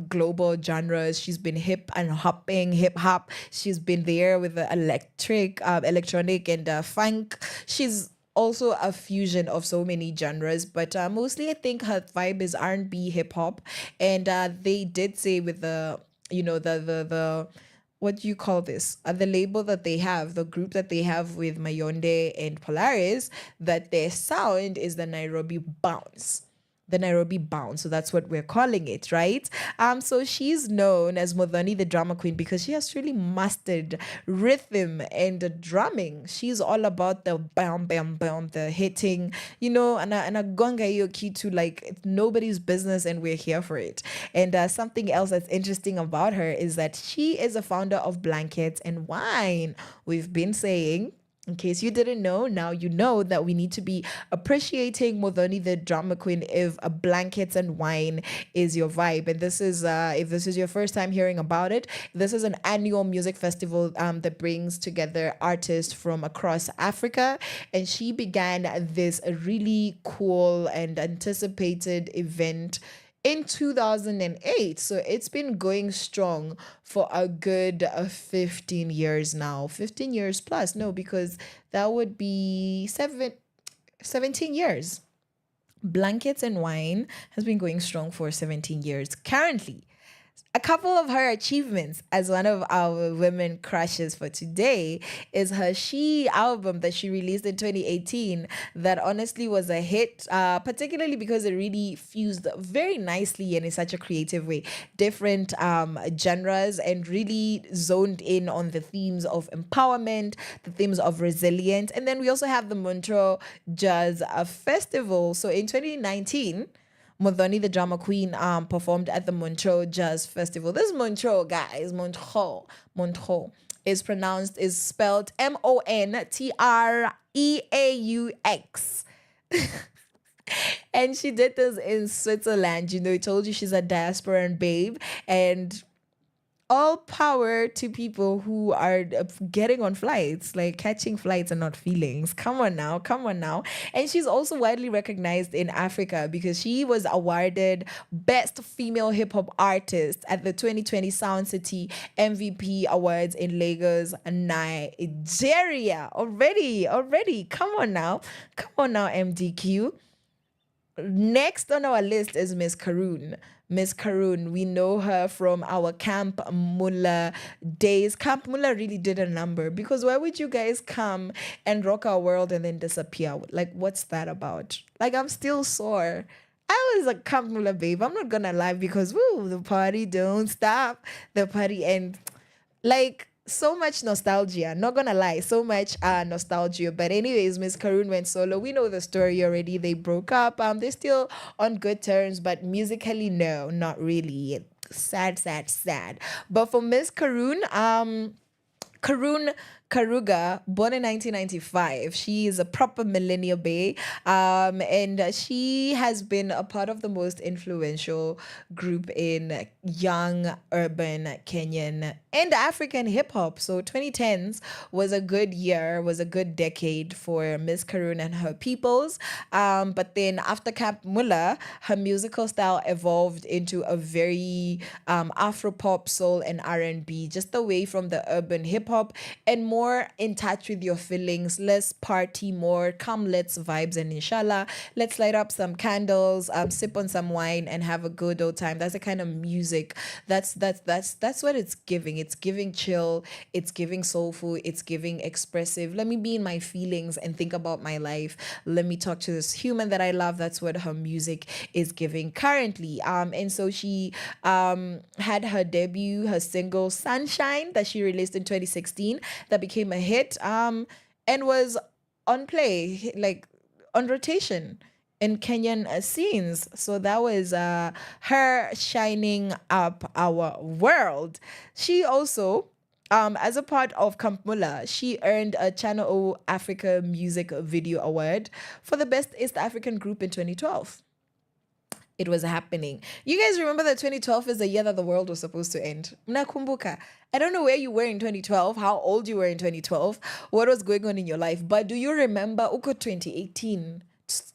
global genres. She's been hip and hopping, hip hop. She's been there with the electronic and funk. She's also a fusion of so many genres, but mostly I think her vibe is R&B, hip hop. And they did say with the, you know, the what do you call this? The label that they have, the group that they have with Mayonde and Polaris, that their sound is the Nairobi bounce. The Nairobi bounce. So that's what we're calling it, right? So she's known as Muthoni, the drama queen, because she has really mastered rhythm and drumming. She's all about the bam, bam, bam, the hitting, you know, and a gonga yo kitu, like it's nobody's business, and we're here for it. And something else that's interesting about her is that she is a founder of Blankets and Wine. We've been saying, in case you didn't know, now you know that we need to be appreciating Muthoni, the drama queen, if Blankets and Wine is your vibe. And this is, if this is your first time hearing about it, this is an annual music festival that brings together artists from across Africa. And she began this really cool and anticipated event in 2008. So it's been going strong for a good 15 years now. 15 years plus. No, because that would be 17 years. Blankets and Wine has been going strong for 17 years. Currently, a couple of her achievements as one of our women crushes for today is her She album that she released in 2018 that honestly was a hit, particularly because it really fused very nicely and in such a creative way different genres and really zoned in on the themes of empowerment, the themes of resilience. And then we also have the Montreux Jazz Festival. So in 2019, Muthoni, the drama queen, performed at the Montreux Jazz Festival. This Montreux, guys, Montreux is spelled Montreux. EAUX. And she did this in Switzerland. You know, I told you she's a diasporan babe. And all power to people who are getting on flights, like catching flights and not feelings. Come on now, come on now. And she's also widely recognized in Africa because she was awarded Best Female Hip Hop Artist at the 2020 Sound City MVP Awards in Lagos, Nigeria. Already. Come on now, MDQ. Next on our list is Miss Karoon. Miss Karoon, we know her from our Camp Mulla days. Camp Mulla really did a number because why would you guys come and rock our world and then disappear? Like, what's that about? Like, I'm still sore. I was a Camp Mulla babe. I'm not gonna lie because the party don't stop. The party and like so much nostalgia, not gonna lie, so much nostalgia. But anyways, Miss Karoon went solo. We know the story already. They broke up. They're still on good terms, but musically, no, not really. Sad. But for Miss Karoon, Karoon Karuga, born in 1995. She is a proper millennial bae, and she has been a part of the most influential group in young urban Kenyan and African hip hop. So 2010s was a good year, was a good decade for Miss Karoon and her peoples. But then after Camp Mulla, her musical style evolved into a very Afro pop, soul, and R&B, just away from the urban hip hop and more in touch with your feelings, less party, more come, let's vibes, and inshallah, let's light up some candles, sip on some wine, and have a good old time. That's the kind of music that's what it's giving. It's giving chill, it's giving soulful, it's giving expressive. Let me be in my feelings and think about my life. Let me talk to this human that I love. That's what her music is giving currently. And so she had her debut, her single Sunshine, that she released in 2016, that became a hit, and was on play, like on rotation in Kenyan scenes. So that was her shining up our world. She also, as a part of Camp Mulla, she earned a Channel O Africa Music Video Award for the Best East African Group in 2012. It was happening. You guys remember that 2012 is the year that the world was supposed to end. Mnakumbuka. I don't know where you were in 2012, how old you were in 2012, what was going on in your life. But do you remember Uko 2018?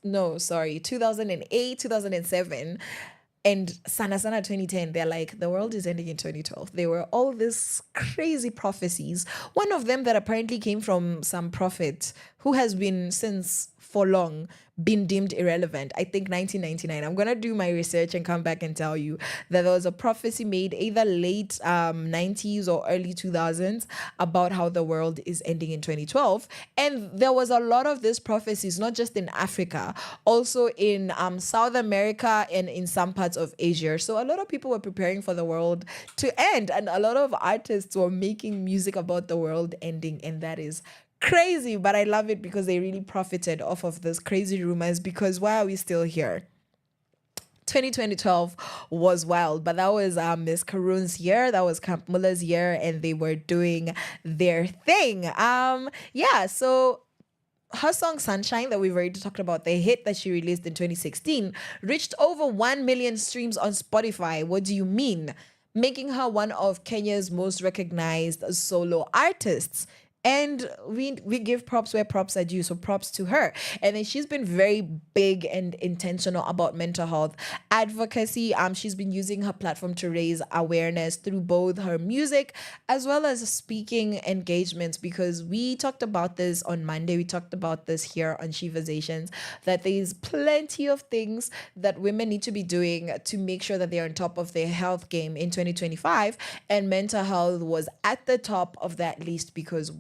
No, sorry, 2008, 2007. And Sana 2010, they're like, the world is ending in 2012. There were all these crazy prophecies. One of them that apparently came from some prophet who has been since for long been deemed irrelevant. I think 1999. I'm going to do my research and come back and tell you that there was a prophecy made either late 90s or early 2000s about how the world is ending in 2012. And there was a lot of these prophecies, not just in Africa, also in South America and in some parts of Asia. So a lot of people were preparing for the world to end, and a lot of artists were making music about the world ending, and that is crazy. But I love it because they really profited off of those crazy rumors, because why are we still here? 2012 was wild, but that was Miss Karoon's year, that was Camp Mulla's year, and they were doing their thing. So her song Sunshine that we've already talked about, the hit that she released in 2016, reached over 1 million streams on Spotify. What do you mean? Making her one of Kenya's most recognized solo artists. And we give props where props are due, so props to her. And then she's been very big and intentional about mental health advocacy. She's been using her platform to raise awareness through both her music as well as speaking engagements, because we talked about this on Monday. We talked about this here on Sheversations, that there's plenty of things that women need to be doing to make sure that they're on top of their health game in 2025. And mental health was at the top of that list because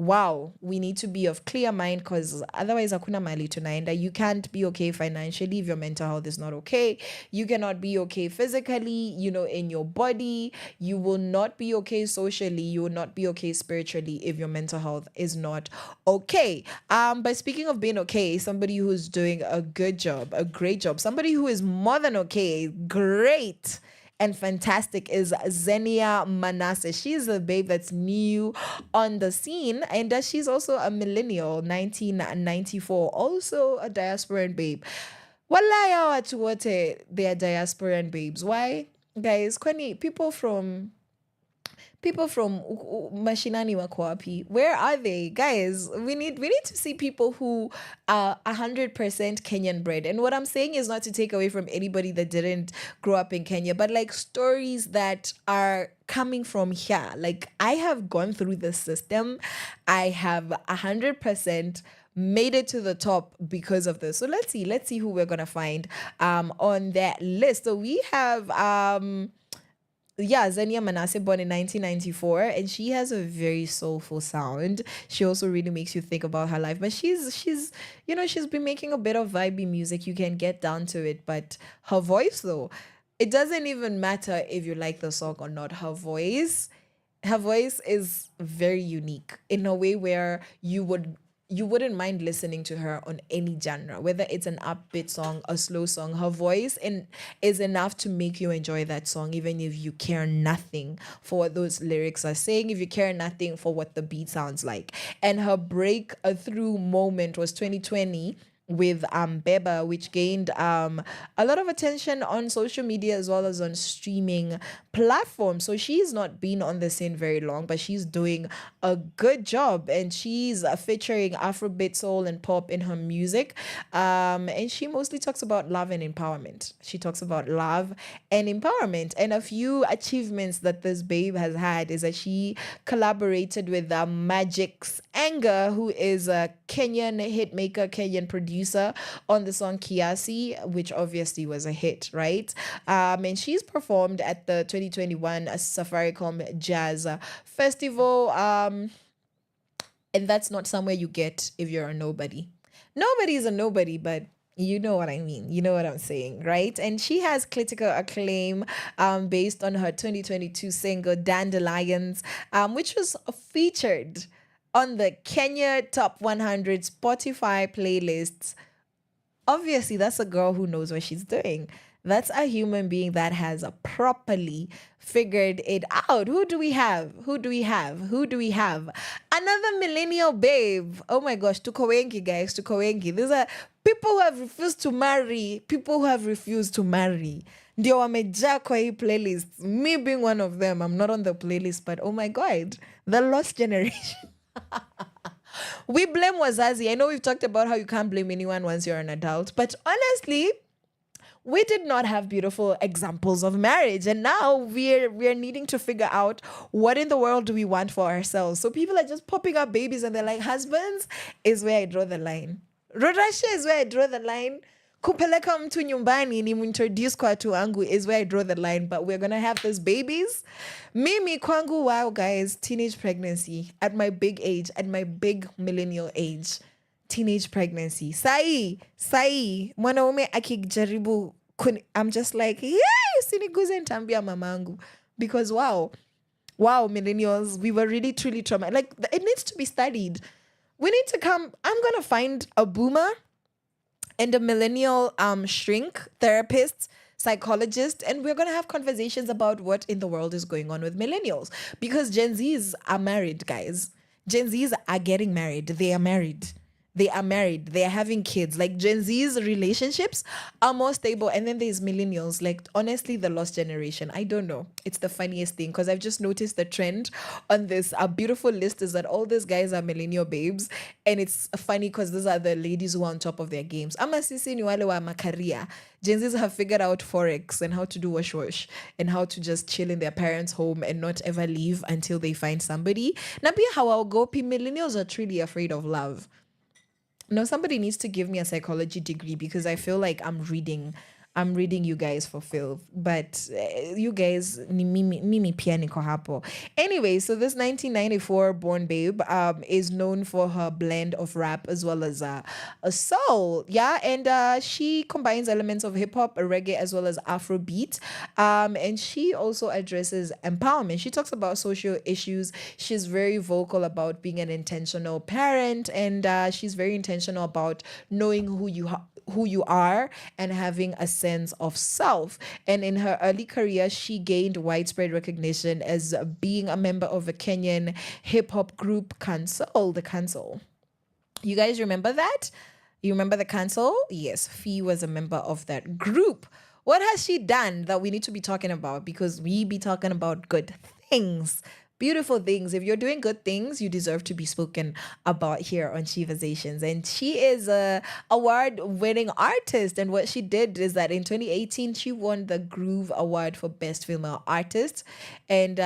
wow, we need to be of clear mind, because otherwise hakuna mali tunaenda. You can't be okay financially if your mental health is not okay. You cannot be okay physically, in your body. You will not be okay socially. You will not be okay spiritually if your mental health is not okay. But speaking of being okay, somebody who's doing a good job, a great job, somebody who is more than okay, great, and fantastic is Xenia Manasseh. She's a babe that's new on the scene, and she's also a millennial, 1994, also a diasporan babe. Wallahi, hawa watu wote, they are diasporan babes. Why? Guys, kwani people from mashinani wako wapi? Where are they? Guys, we need to see people who are 100% Kenyan bred. And what I'm saying is not to take away from anybody that didn't grow up in Kenya, but like stories that are coming from here. Like, I have gone through the system. I have 100% made it to the top because of this. So let's see who we're gonna find on that list. So we have Xenia Manasseh, born in 1994, and she has a very soulful sound. She also really makes you think about her life. But she's been making a bit of vibey music. You can get down to it. But her voice, though, it doesn't even matter if you like the song or not. Her voice is very unique in a way where you wouldn't mind listening to her on any genre, whether it's an upbeat song, a slow song. Her voice is enough to make you enjoy that song, even if you care nothing for what those lyrics are saying, if you care nothing for what the beat sounds like. And her breakthrough moment was 2020 with Beba, which gained a lot of attention on social media as well as on streaming platforms. So she's not been on the scene very long, but she's doing a good job, and she's featuring Afrobeat, soul, and pop in her music. And she mostly talks about love and empowerment. She talks about love and empowerment. And a few achievements that this babe has had is that she collaborated with Magic's Anger, who is a Kenyan hitmaker, Kenyan producer on the song Kiasi, which obviously was a hit, right? And she's performed at the 2021 Safaricom Jazz Festival. And that's not somewhere you get if you're a nobody. Nobody is a nobody, but you know what I mean. You know what I'm saying, right? And she has critical acclaim based on her 2022 single Dandelions, which was featured on the Kenya Top 100 Spotify playlists. Obviously, that's a girl who knows what she's doing. That's a human being that has properly figured it out. Who do we have? Another millennial babe. Oh my gosh, tuko wengi, guys, tuko wengi. These are people who have refused to marry. Ndio wamejaa kwa hii playlist. Me being one of them. I'm not on the playlist, but oh my God, the lost generation. We blame wazazi. I know we've talked about how you can't blame anyone once you're an adult, but honestly, we did not have beautiful examples of marriage, and now we're needing to figure out what in the world do we want for ourselves. So people are just popping up babies, and they're like, husbands is where I draw the line. Rodasha is where I draw the line. Kupeleka mtu nyumbani ni introduce kwa watu wangu is where I draw the line. But we're gonna have these babies. Mimi kwangu, wow, guys, teenage pregnancy at my big age, at my big millennial age. Teenage pregnancy. Sai, mwanaume akijaribu, I'm just like, yeah, usiniguze nitambia mamangu. Because wow, millennials, we were really truly traumatized. Like, it needs to be studied. We need to come, I'm gonna find a boomer and a millennial shrink therapist, psychologist, and we're going to have conversations about what in the world is going on with millennials. Because Gen Zs are married, guys. Gen Zs are getting married. They are married. They are having kids. Like, Gen Z's relationships are more stable. And then there's millennials. Like, honestly, the lost generation. I don't know. It's the funniest thing, because I've just noticed the trend on this beautiful list is that all these guys are millennial babes. And it's funny because these are the ladies who are on top of their games. Ama sisi ni wale wa makaria. Gen Zs have figured out Forex and how to do wash and how to just chill in their parents' home and not ever leave until they find somebody. Na pia hawaogopi. Millennials are truly afraid of love. No, somebody needs to give me a psychology degree, because I feel like I'm reading you guys for filth. But you guys, mimi pia niko hapo. Anyway, so this 1994 born babe is known for her blend of rap as well as a soul. Yeah, and she combines elements of hip hop, reggae, as well as Afrobeat. And she also addresses empowerment. She talks about social issues. She's very vocal about being an intentional parent, and she's very intentional about knowing who you are and having a sense sense of self. And in her early career, she gained widespread recognition as being a member of a Kenyan hip hop group, the Council. You guys remember that? You remember the Council? Yes, Fee was a member of that group. What has she done that we need to be talking about? Because we be talking about good things, beautiful things. If you're doing good things, you deserve to be spoken about here on Sheversations. And she is a award-winning artist. And what she did is that in 2018, she won the Groove Award for Best Female Artist. And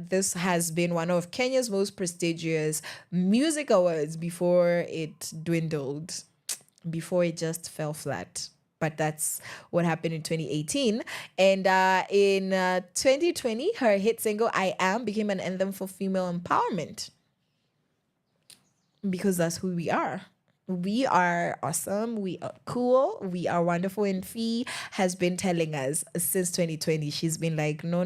this has been one of Kenya's most prestigious music awards before it dwindled, before it just fell flat. But that's what happened in 2018. And in 2020, her hit single, I Am, became an anthem for female empowerment. Because that's who we are. We are awesome. We are cool. We are wonderful. And Fee has been telling us since 2020. She's been like, no.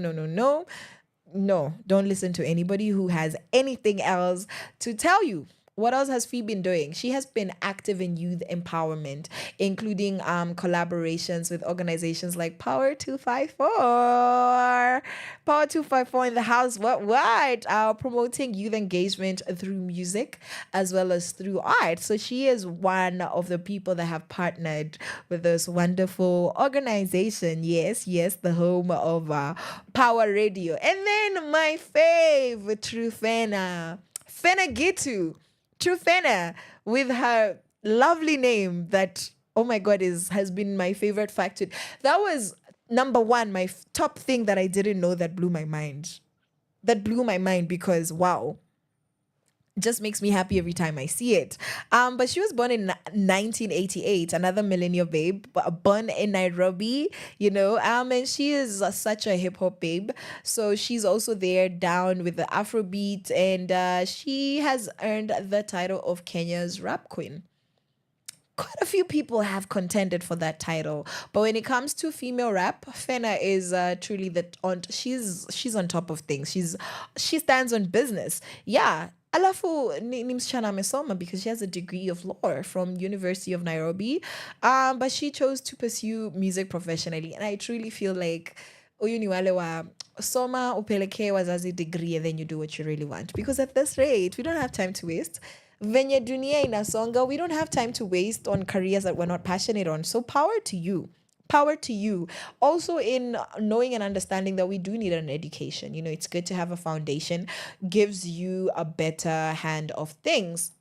No, don't listen to anybody who has anything else to tell you. What else has Fee been doing? She has been active in youth empowerment, including collaborations with organizations like Power 254. Power 254 in the house. What? Promoting youth engagement through music as well as through art. So she is one of the people that have partnered with this wonderful organization. Yes, the home of Power Radio. And then my fave, Trufena Gitu. Trufena, with her lovely name that, oh my God, has been my favorite factor. That was number one, my top thing that I didn't know that blew my mind. That blew my mind because, wow, just makes me happy every time I see it. But she was born in 1988, another millennial babe, born in Nairobi, and she is such a hip hop babe. So she's also there down with the Afrobeat, and she has earned the title of Kenya's rap queen. Quite a few people have contended for that title, but when it comes to female rap, Fena is truly she's on top of things. She stands on business. Yeah. Alafu ni msichana amesoma because she has a degree of law from University of Nairobi, but she chose to pursue music professionally, and I truly feel like huyu ni wale wa soma upelekee wazazi degree and then you do what you really want, because at this rate we don't have time to waste. Venye dunia inasonga, we don't have time to waste on careers that we're not passionate on. So power to you. Power to you. Also in knowing and understanding that we do need an education. It's good to have a foundation, gives you a better hand of things.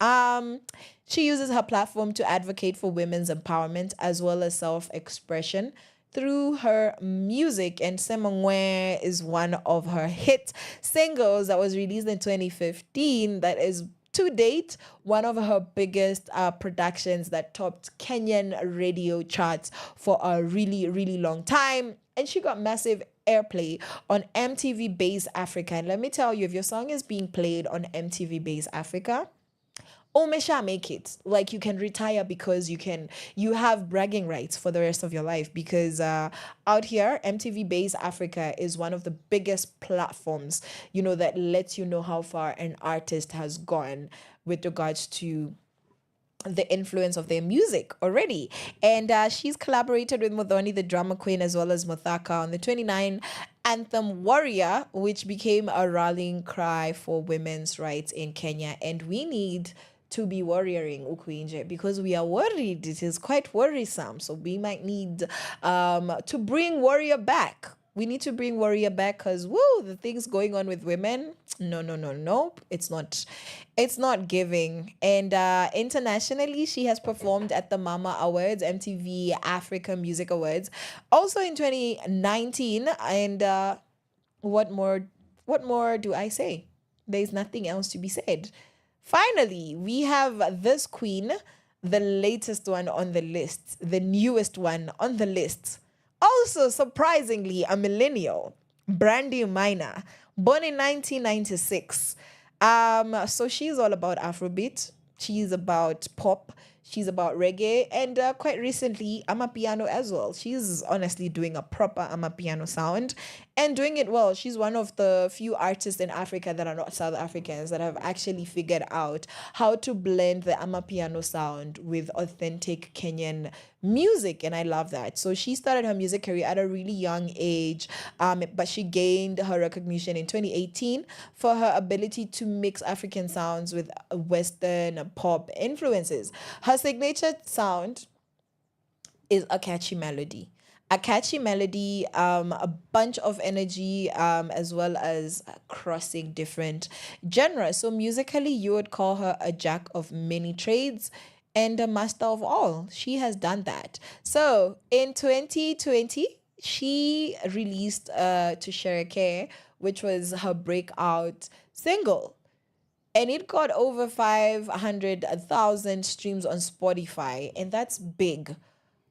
She uses her platform to advocate for women's empowerment as well as self-expression through her music, and Semongwe is one of her hit singles that was released in 2015 that is to date one of her biggest productions that topped Kenyan radio charts for a really, really long time. And she got massive airplay on MTV Base Africa. And let me tell you, if your song is being played on MTV Base Africa, Omesha make it. Like, you can retire because you have bragging rights for the rest of your life, because out here MTV Base Africa is one of the biggest platforms, that lets you know how far an artist has gone with regards to the influence of their music already. And she's collaborated with Muthoni, the drama queen, as well as Muthaka on the 29 anthem Warrior, which became a rallying cry for women's rights in Kenya. And we need to be warrioring Ukuinje because we are worried. It is quite worrisome. So we might need to bring Warrior back. We need to bring Warrior back because, the things going on with women, no. It's not giving. And internationally, she has performed at the Mama Awards, MTV Africa Music Awards, also in 2019. And what more do I say? There's nothing else to be said. Finally, we have this queen, the latest one on the list, the newest one on the list. Also, surprisingly, a millennial, Brandy Minor, born in 1996. So she's all about Afrobeat. She's about pop. She's about reggae. And quite recently, Amapiano as well. She's honestly doing a proper Amapiano sound and doing it well. She's one of the few artists in Africa that are not South Africans that have actually figured out how to blend the Amapiano sound with authentic Kenyan music, and I love that. So she started her music career at a really young age, but she gained her recognition in 2018 for her ability to mix African sounds with Western pop influences. Her signature sound is a catchy melody. A catchy melody, a bunch of energy, as well as crossing different genres. So musically, you would call her a jack of many trades and a master of all. She has done that. So in 2020, she released To Share a Care, which was her breakout single. And it got over 500,000 streams on Spotify. And that's big.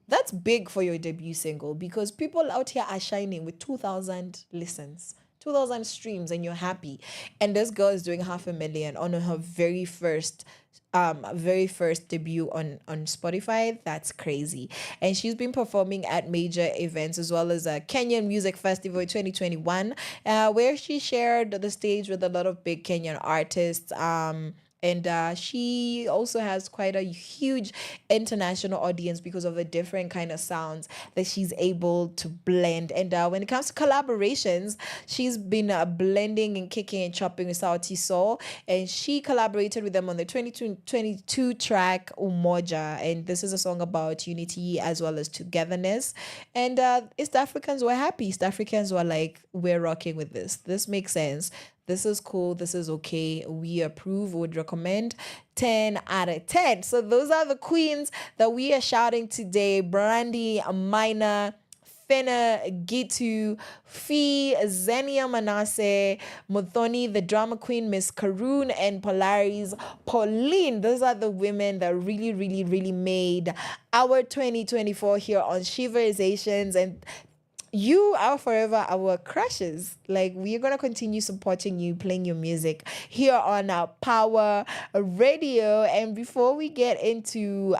That's big for your debut single, because people out here are shining with 2,000 listens, 2,000 streams, and you're happy. And this girl is doing 500,000 on her very first debut on Spotify. That's crazy. And she's been performing at major events as well as a Kenyan Music Festival in 2021, where she shared the stage with a lot of big Kenyan artists. And she also has quite a huge international audience because of the different kind of sounds that she's able to blend. And when it comes to collaborations, she's been blending and kicking and chopping with Sauti Sol. And she collaborated with them on the 2022 track Umoja. And this is a song about unity as well as togetherness. And East Africans were happy. East Africans were like, we're rocking with this. This makes sense. This is cool. This is okay. We approve, would recommend. 10 out of 10. So those are the queens that we are shouting today. Brandy, Amina, Fena, Gitu, Fee, Zenia Manasseh, Muthoni, the drama queen, Miss Karoon, and Polaris, Pauline. Those are the women that really, really, really made our 2024 here on Sheversations. And you are forever our crushes. Like, we're going to continue supporting you, playing your music here on our Power Radio. And before we get into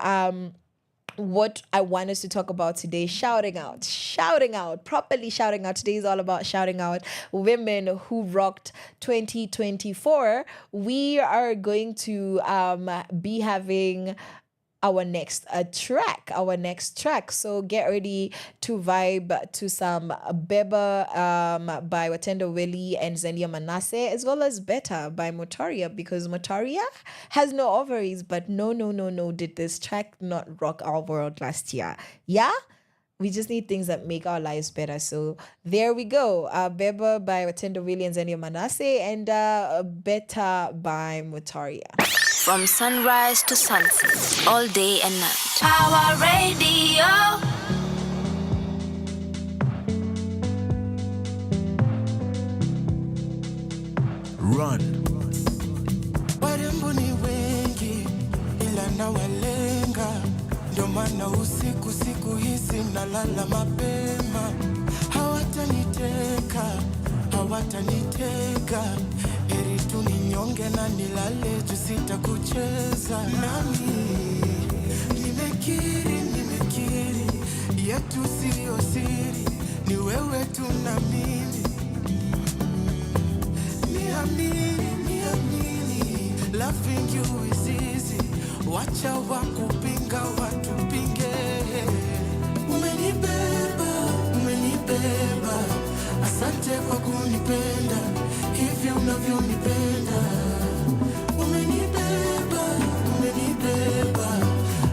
what I want us to talk about today, shouting out, properly shouting out. Today is all about shouting out women who rocked 2024. We are going to be having our next track. So get ready to vibe to some Beba by Watenda Willie and Zenia Manasseh, as well as Better by Motoria, because Motoria has no ovaries. But no, did this track not rock our world last year? Yeah? We just need things that make our lives better. So there we go. Beba by Watenda Willie and Zenia Manasseh, and Better by Motoria.
From sunrise to sunset, all day and night. Power Radio.
Run.
Warembo ni wengi ila nawalenga, ndio maana usiku siku hizi nalala mapema. Hawataniteka, heri tu ninyonge na nilale juu sitakucheza. Nami nimekiri yetu sio siri, ni wewe tu na mimi. Niamini, loving you is easy. Wacha wakupinga watupinge. Umenibeba, asante kwa kunipenda hivi unavyonipenda. Umenibeba,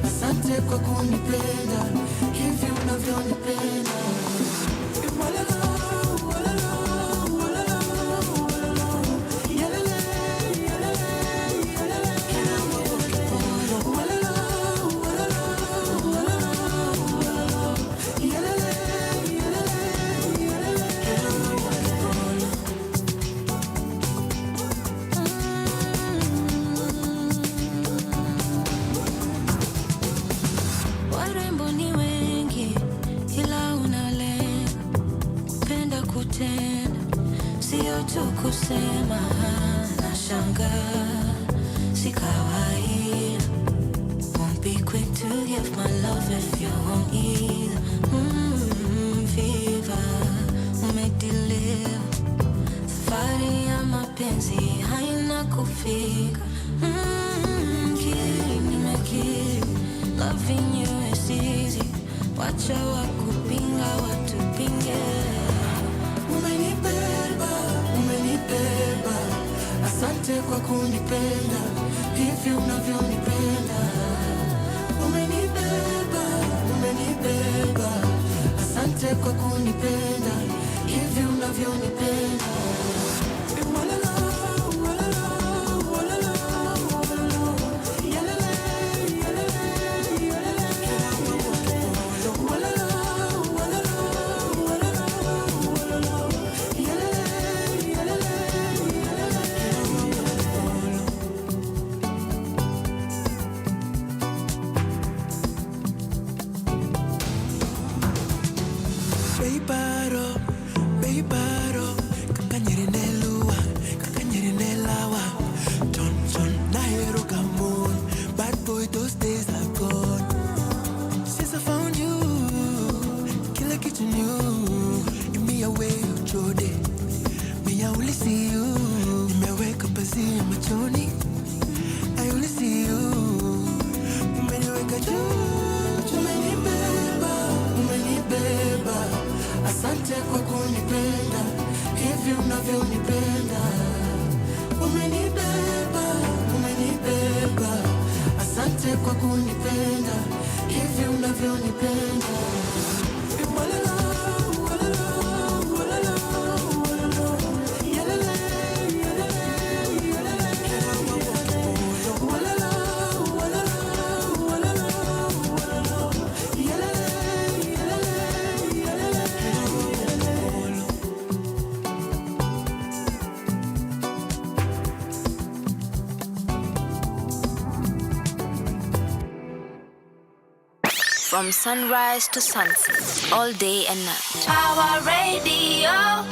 asante kwa kunipenda hivi unavyonipenda.
Kusema na shanga si kawaida. Won't be quick to give my love if you won't either. Fever umedeliver, safari ya mapenzi haina kufika. Nimekiri, loving you is easy. wacha wakupinga watupinge.
Umenibeba, umenibeba, asante kwa kunipenda hivi unavyonipenda. Umenibeba, umenibeba, asante kwa kunipenda hivi unavyonipenda. Beibaro, kakanyeri nelua, kakanyeri nelawa. Ton ton na hero gamon, bad boy those days are gone. Since I found you, kila kitu new. You me away you jode, me I only see you. Nimeweka pazia machoni, I only see you. Umeniweka juu, umenibeba, umenibeba. Asante kwa kunipenda hivi unavyonipenda. Umenibeba, umenibeba. Asante kwa kunipenda hivi unavyonipenda.
From sunrise to sunset, all day and night. Power Radio.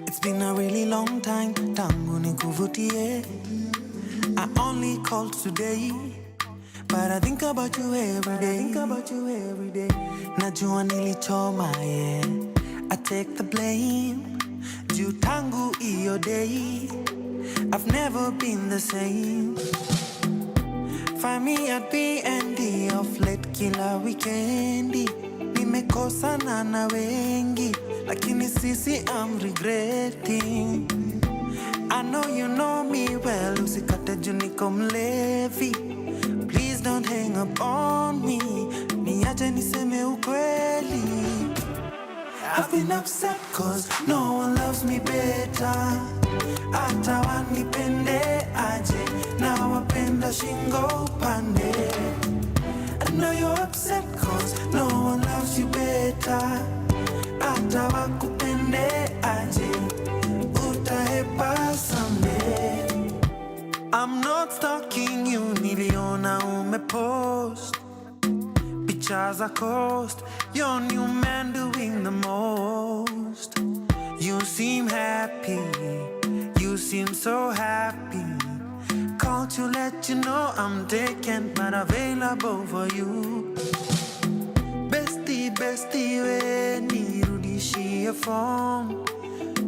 It's been a really long time, tangu nikuvutie. I only called today, but I think about you every day. Najua nilichoma, yeah. I take the blame. Juu tangu iyo day, I've never been the same. Find me at B&D of late kila weekendi. Nimekosana na wengi, lakini sisi I'm regretting. I know you know me well, usikate juu niko mlevi. Please don't hang up on me, niache niseme ukweli. I've been upset cause no one loves me better. Hata wanipende aje, na wapenda shingo upande. I know you're upset cause no one loves you better. Hata wakupende aje, someday. I'm not stalking you, niliona umepost pictures are cost. Your new man doing the most. You seem happy, you seem so happy. Called to let you know I'm taken but available for you. Bestie, bestie, we nirudishie phone.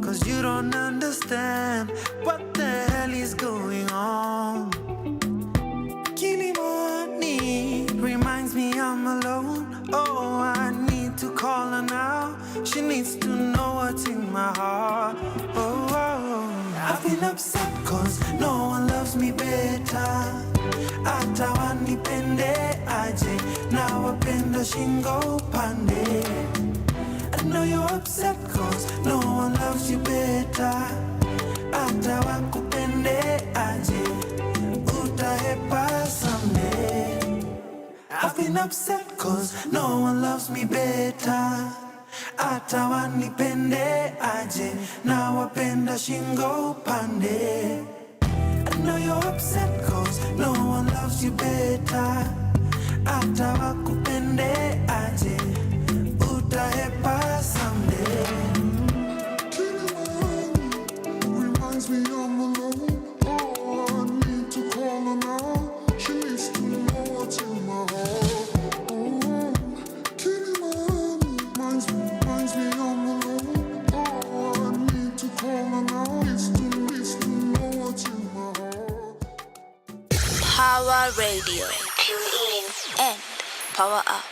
Cause you don't understand what the hell is going on. Kilimani reminds me I'm alone. Oh, I need to call her now. She needs to know what's in my heart. Oh, I've been upset cause no one loves me better. Hata wanipende aje, na wapenda shingo upande. I know you're upset cause no one loves you better. Hata wakupende aje, utahepa someday. I've been upset cause no one loves me better. Hata wanipende aje, na wapenda shingo upande. I know you're upset cause no one loves you better. Hata wakupende aje, utahepa someday.
Reminds me I'm alone. Oh, I need to call her now. She needs to
Power Radio. Tune in and power up.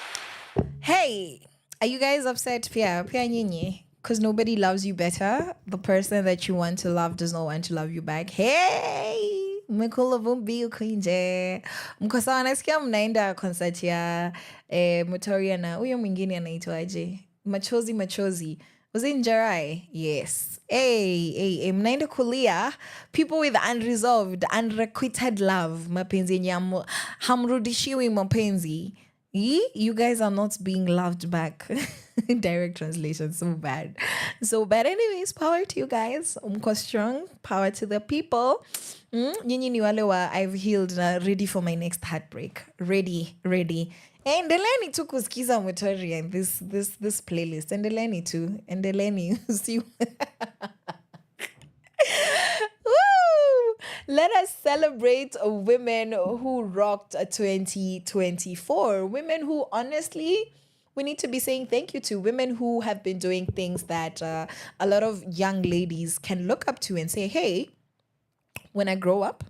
Hey, are you guys upset? Pia nyinyi? Because nobody loves you better. The person that you want to love does not want to love you back. Hey, mmekula vumbi ukunje. Mkosawa nasikia mnaenda concert ya Mutoria na huyo mwingine anaitwaje? Machozi. Was it in Jarai? Yes. Hey, mnaenda kulia. People with unresolved, unrequited love. Mapenzi yenye hamrudishiwi mapenzi. You guys are not being loved back. Direct translation, so bad. Anyways, power to you guys. Mko strong. Power to the people. Nyinyi ni wale wa I've healed na ready for my next heartbreak. Ready. Endeleni tu kusikiza Mutori and this playlist. Endeleni. See. Let us celebrate women who rocked 2024. Women who, honestly, we need to be saying thank you to. Women who have been doing things that a lot of young ladies can look up to and say, hey, when I grow up,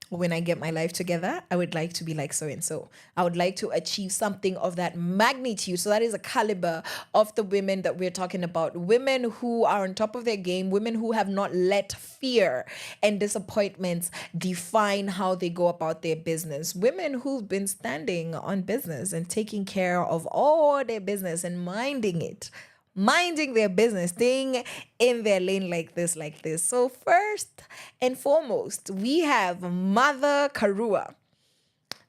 when I get my life together, I would like to be like so-and-so. I would like to achieve something of that magnitude. So that is a caliber of the women that we're talking about. Women who are on top of their game, women who have not let fear and disappointments define how they go about their business. Women who've been standing on business and taking care of all their business and minding their business, staying in their lane like this. So first and foremost, we have Mother Karua.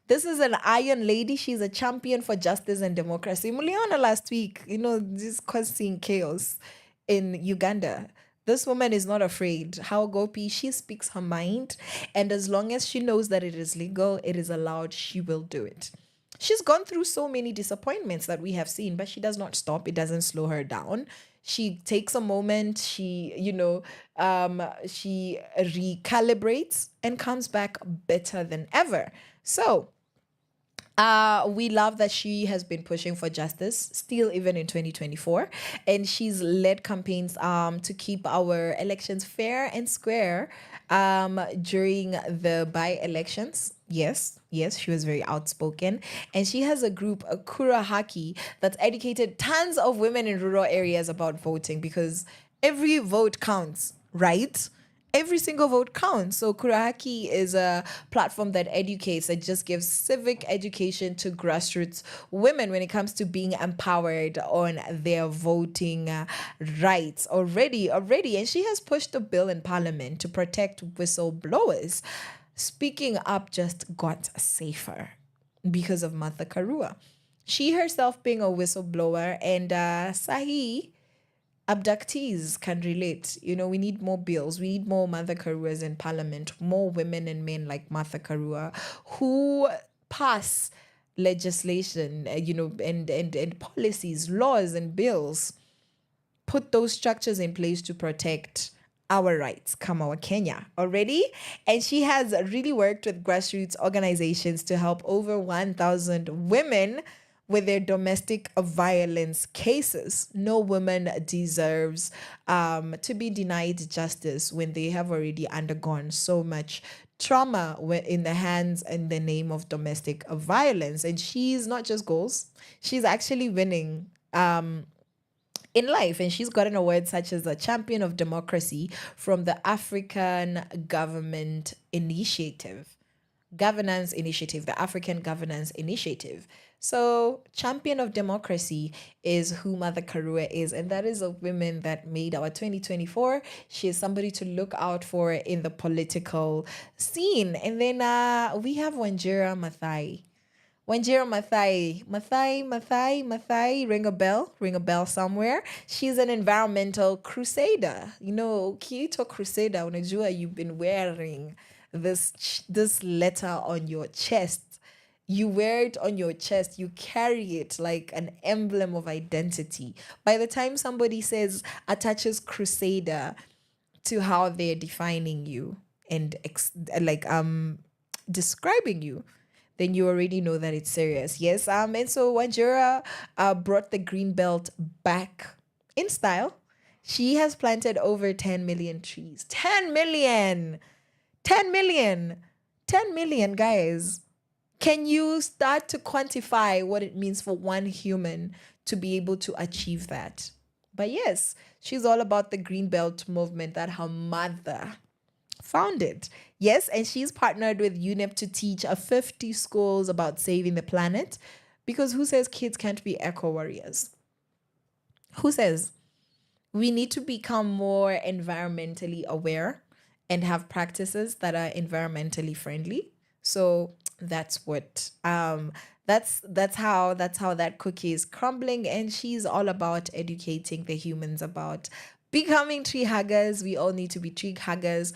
This is an iron lady. She's a champion for justice and democracy. Muliona last week, this causing chaos in Uganda. This woman is not afraid. How Gopi, she speaks her mind. And as long as she knows that it is legal, it is allowed, she will do it. She's gone through so many disappointments that we have seen, but she does not stop. It doesn't slow her down. She takes a moment, she recalibrates and comes back better than ever. So we love that she has been pushing for justice still even in 2024, and she's led campaigns to keep our elections fair and square during the by-elections. Yes, she was very outspoken. And she has a group, a Kura Haki, that's educated tons of women in rural areas about voting, because every vote counts, right? Every single vote counts. So Kurahaki is a platform that educates, that just gives civic education to grassroots women when it comes to being empowered on their voting rights already. And she has pushed a bill in parliament to protect whistleblowers. Speaking up just got safer because of Mother Karua. She herself being a whistleblower, and Sahi abductees can relate. We need more bills. We need more Mother Karuas in parliament, more women and men like Mother Karua who pass legislation, and policies, laws and bills, put those structures in place to protect our rights, Kamawa Kenya already. And she has really worked with grassroots organizations to help over 1,000 women with their domestic violence cases. No woman deserves to be denied justice when they have already undergone so much trauma in the hands and the name of domestic violence. And she's not just goals, she's actually winning in life. And she's gotten awards such as the Champion of Democracy from the African Governance Initiative, the African Governance Initiative. So Champion of Democracy is who Mother Karua is. And that is a woman that made our 2024. She is somebody to look out for in the political scene. And then we have Wanjira Maathai. Maathai, ring a bell somewhere. She's an environmental crusader. Kiito crusader, unajua you've been wearing this letter on your chest. You wear it on your chest. You carry it like an emblem of identity. By the time somebody attaches crusader to how they're defining you and describing you, then you already know that it's serious. Yes. And so Wanjira brought the green belt back in style. She has planted over 10 million trees. 10 million, guys. Can you start to quantify what it means for one human to be able to achieve that? But yes, she's all about the green belt movement that her mother founded. Yes, and she's partnered with UNEP to teach 50 schools about saving the planet, because who says kids can't be eco warriors? Who says? We need to become more environmentally aware and have practices that are environmentally friendly. So that's what that's how that cookie is crumbling, and she's all about educating the humans about becoming tree huggers. We all need to be tree huggers.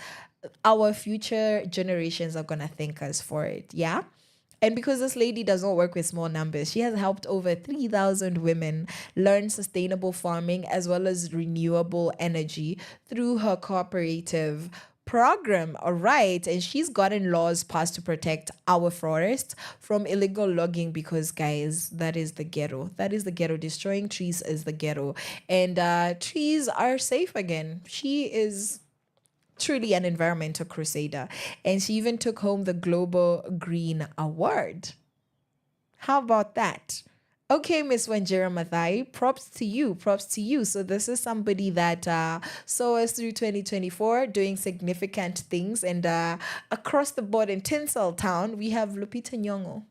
Our future generations are gonna thank us for it. Yeah. And because this lady does not work with small numbers, she has helped over 3,000 women learn sustainable farming as well as renewable energy through her cooperative program. All right. And she's gotten laws passed to protect our forests from illegal logging because, guys, that is the ghetto. That is the ghetto. Destroying trees is the ghetto. And trees are safe again. She is truly an environmental crusader. And she even took home the Global Green Award. How about that? Okay, Miss Wanjira Mathai, props to you. Props to you. So this is somebody that saw us through 2024 doing significant things. And across the board in Tinsel Town, we have Lupita Nyong'o.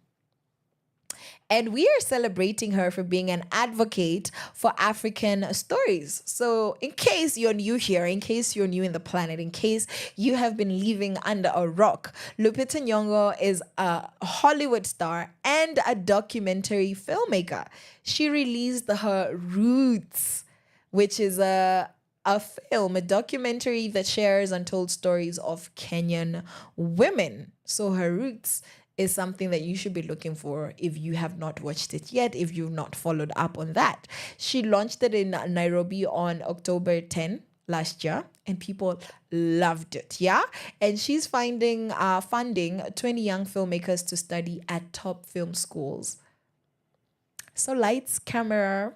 And we are celebrating her for being an advocate for African stories. So in case you're new here, in case you're new in the planet, in case you have been living under a rock, Lupita Nyong'o is a Hollywood star and a documentary filmmaker. She released her Roots, which is a film, a documentary that shares untold stories of Kenyan women. So her Roots is something that you should be looking for if you have not watched it yet, if you've not followed up on that. She launched it in Nairobi on October 10 last year, and people loved it. Yeah. And she's funding 20 young filmmakers to study at top film schools. So lights, camera,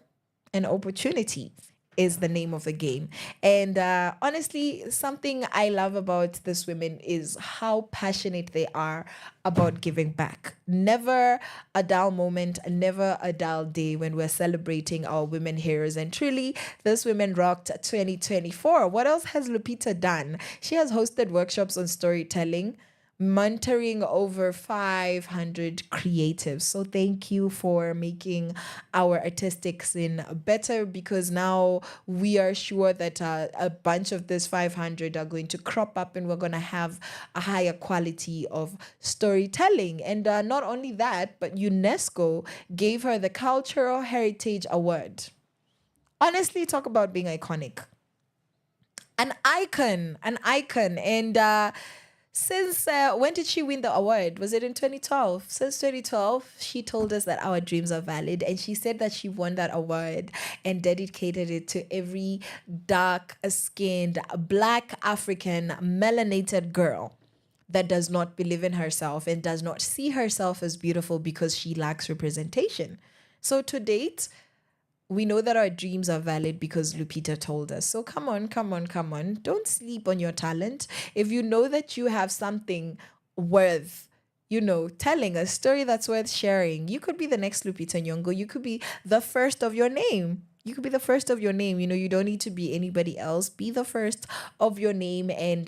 and opportunity is the name of the game. And honestly, something I love about this women is how passionate they are about giving back. Never a dull moment, never a dull day when we're celebrating our women heroes. And truly, this women rocked 2024. What else has Lupita done? She has hosted workshops on storytelling, mentoring over 500 creatives. So thank you for making our artistic scene better, because now we are sure that a bunch of this 500 are going to crop up and we're going to have a higher quality of storytelling. And not only that, but UNESCO gave her the Cultural Heritage Award. Honestly, talk about being iconic. An icon. And since when did she win the award? Was it in 2012? Since 2012, she told us that our dreams are valid. And she said that she won that award and dedicated it to every dark-skinned, Black African, melanated girl that does not believe in herself and does not see herself as beautiful because she lacks representation. So to date, we know that our dreams are valid because Lupita told us. So come on. Don't sleep on your talent. If you know that you have something worth, telling, a story that's worth sharing, you could be the next Lupita Nyong'o. You could be the first of your name. You could be the first of your name. You don't need to be anybody else. Be the first of your name, and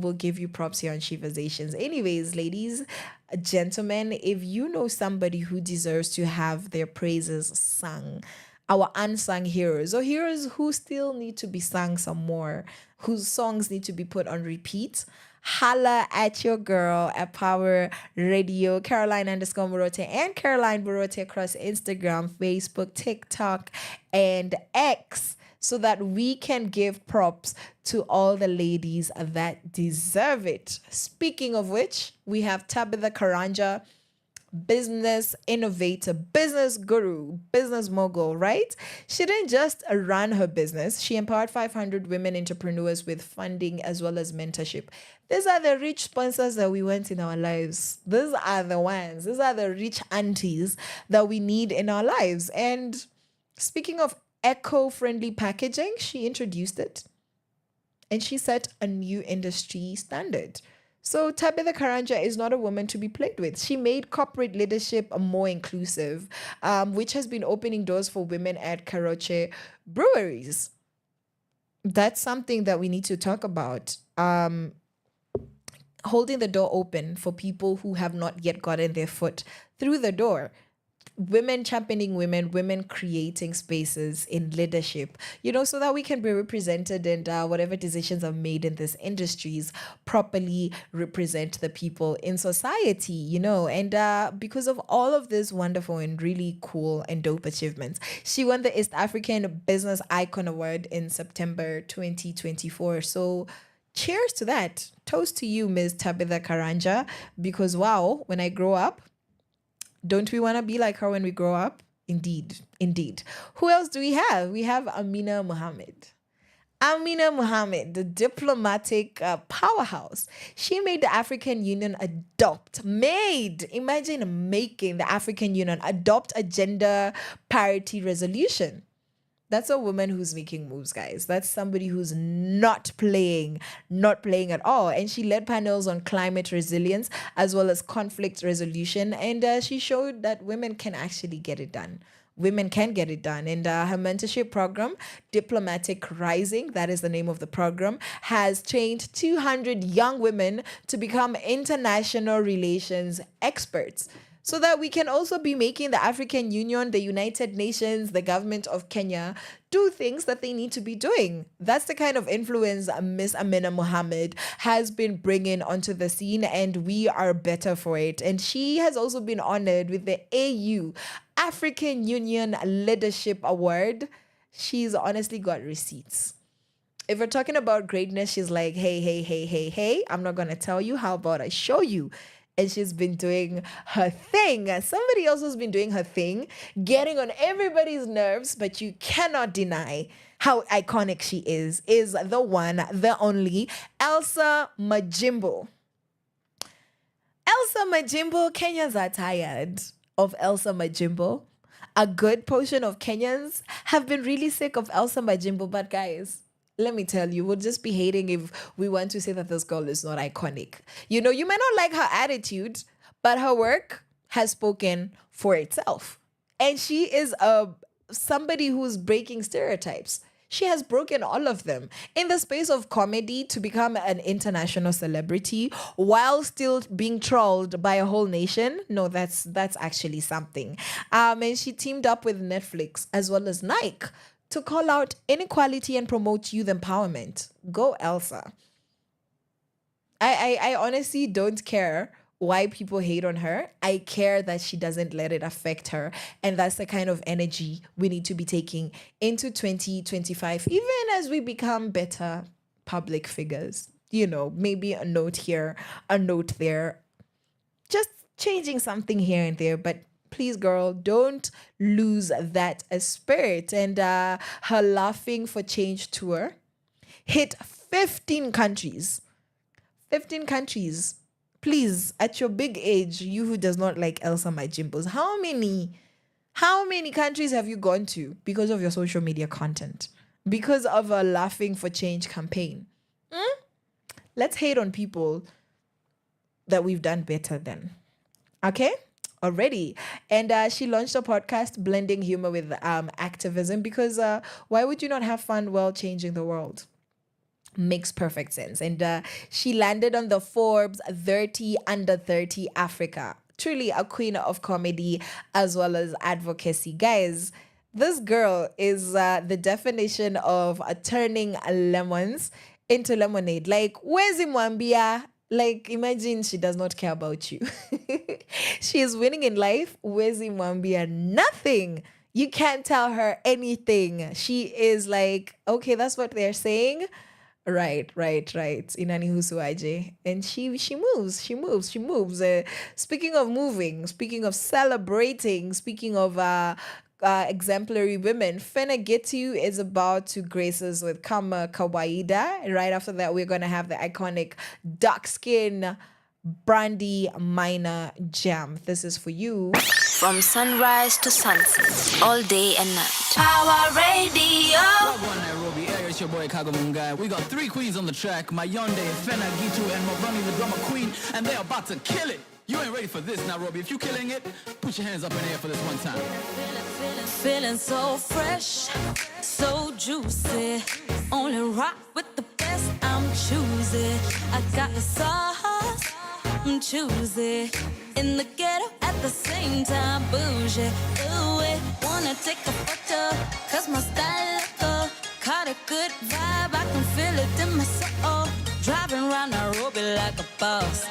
we'll give you props here on Sheversations. Anyways, ladies, gentlemen, if you know somebody who deserves to have their praises sung, our unsung heroes, or heroes who still need to be sung some more, whose songs need to be put on repeat, holla at your girl at Power Radio, Caroline_Murote and Caroline Murote across Instagram, Facebook, TikTok, and X, so that we can give props to all the ladies that deserve it. Speaking of which, we have Tabitha Karanja, business innovator, business guru, business mogul, right? She didn't just run her business. She empowered 500 women entrepreneurs with funding as well as mentorship. These are the rich sponsors that we want in our lives. These are the ones. These are the rich aunties that we need in our lives. And speaking of eco-friendly packaging, she introduced it. And she set a new industry standard. So Tabitha Karanja is not a woman to be played with. She made corporate leadership more inclusive, which has been opening doors for women at Karoche breweries. That's something that we need to talk about. Holding the door open for people who have not yet gotten their foot through the door. Women championing women, women creating spaces in leadership, so that we can be represented and whatever decisions are made in these industries properly represent the people in society, and because of all of this wonderful and really cool and dope achievements, she won the East African Business Icon Award in September 2024. So cheers to that. Toast to you, Ms. Tabitha Karanja, because wow, when I grow up, don't we want to be like her when we grow up? Indeed, indeed. Who else do we have? We have Amina Mohammed. Amina Mohammed, the diplomatic powerhouse. She made the African Union imagine making the African Union adopt a gender parity resolution. That's a woman who's making moves, guys. That's somebody who's not playing at all. And she led panels on climate resilience as well as conflict resolution. And she showed that women can actually get it done. Women can get it done. And her mentorship program, Diplomatic Rising, that is the name of the program, has trained 200 young women to become international relations experts, so that we can also be making the African Union, the United Nations, the government of Kenya do things that they need to be doing. That's the kind of influence Miss Amina Mohammed has been bringing onto the scene, and we are better for it. And she has also been honored with the AU, African Union Leadership Award. She's honestly got receipts. If we're talking about greatness, she's like, hey, I'm not going to tell you. How about I show you? And she's been doing her thing. Somebody else has been doing her thing, getting on everybody's nerves, but you cannot deny how iconic she is the one, the only, Elsa Majimbo. Elsa Majimbo, Kenyans are tired of Elsa Majimbo. A good portion of Kenyans have been really sick of Elsa Majimbo, but guys, let me tell you, we'll just be hating if we want to say that this girl is not iconic. You may not like her attitude, but her work has spoken for itself. And she is somebody who's breaking stereotypes. She has broken all of them in the space of comedy to become an international celebrity while still being trolled by a whole nation. No, that's actually something. And she teamed up with Netflix as well as Nike to call out inequality and promote youth empowerment. Go Elsa. I honestly don't care why people hate on her. I care that she doesn't let it affect her. And that's the kind of energy we need to be taking into 2025, even as we become better public figures. Maybe a note here, a note there, just changing something here and there. But please, girl, don't lose that spirit. And her Laughing for Change tour hit 15 countries. 15 countries. Please, at your big age, you who does not like Elsa Majimbos, how many countries have you gone to because of your social media content? Because of a Laughing for Change campaign? Let's hate on people that we've done better than. Okay? Already. And she launched a podcast blending humor with activism, because why would you not have fun while changing the world? Makes perfect sense. And she landed on the Forbes 30 Under 30 Africa. Truly a queen of comedy as well as advocacy. Guys, this girl is the definition of turning lemons into lemonade. Like, where's Mwambia? Like, imagine she does not care about you. She is winning in life. Where's Mwambia? Nothing. You can't tell her anything. She is like, okay, that's what they're saying. Right. Inani husuaje. And she moves. Speaking of moving, speaking of celebrating, speaking of exemplary women, Fena Gitu is about to grace us with Kama Kawaida. Right after that, we're going to have the iconic dark skin Brandy Minor Jam. This is for you.
From sunrise to sunset, all day and night. Power Radio.
it's your boy Kago Mungai. We got 3 queens on the track, Mayonde, Fena, Gitu, and Mobani, the drummer queen, and they're about to kill it. You ain't ready for this, Nairobi. If you killing it, put your hands up in the air for this one time.
Feeling so fresh, so juicy. Only rock with the best, I'm choosy. I got the sauce, I'm choosy. In the ghetto at the same time, bougie. Ooh, wanna take a photo, cause my style look good. Caught a good vibe, I can feel it in my soul. Driving around Nairobi like a boss.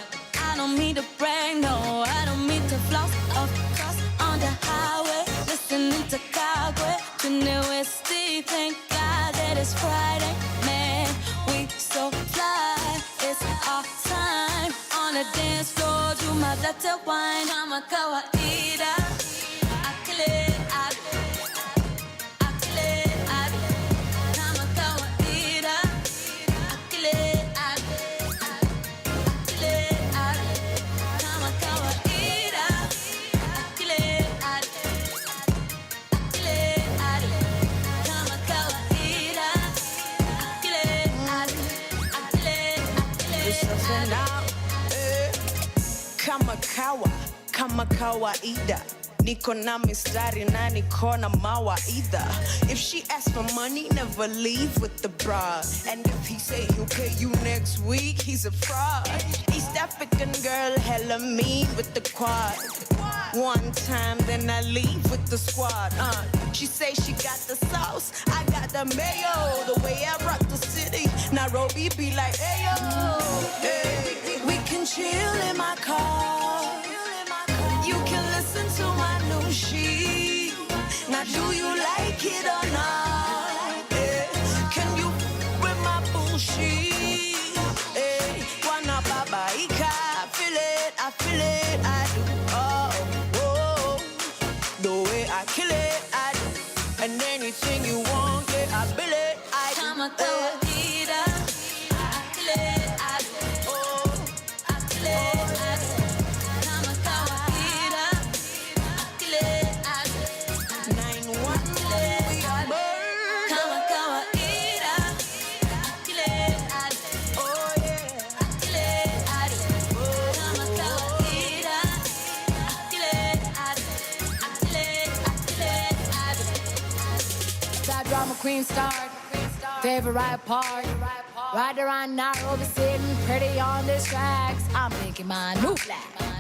I don't mean to brag, no, I don't mean to floss. Of course, on the highway, listening to Kagwe. Junior Westy, thank God that it's Friday. Man, we so fly, it's our time. On the dance floor, do my latte wine. I'm a kawaida, I kill it, I kill it, I'm a kawaida, I kill it, I kill it, I'm a kawaida, I kill it, I kill it, I'm a kawaida, I kill it, I kill it, kama kawaida, niko na mistari na niko na mawaida. If she asks for money, never leave with the bra. And if he say he'll pay you next week, he's a fraud. East African girl, hella mean with the quad. One time, then I leave with the squad. She say she got the sauce, I got the mayo. The way I rock the city, Nairobi be like, ayo. Hey, we can chill in my car. You can listen to my new sheet. Now do you like it or not? Yeah. Can you with my bullshit? Hey, wanna babaika? I feel it, I feel it, I do. Oh, the way I kill it, I do. And anything you want, yeah, I feel it, I do. Come on, I kill it, I do. Oh, I kill it, I do.
Drama queen start, favorite part. Ride around Nairobi sitting pretty on this tracks. I'm making my new plan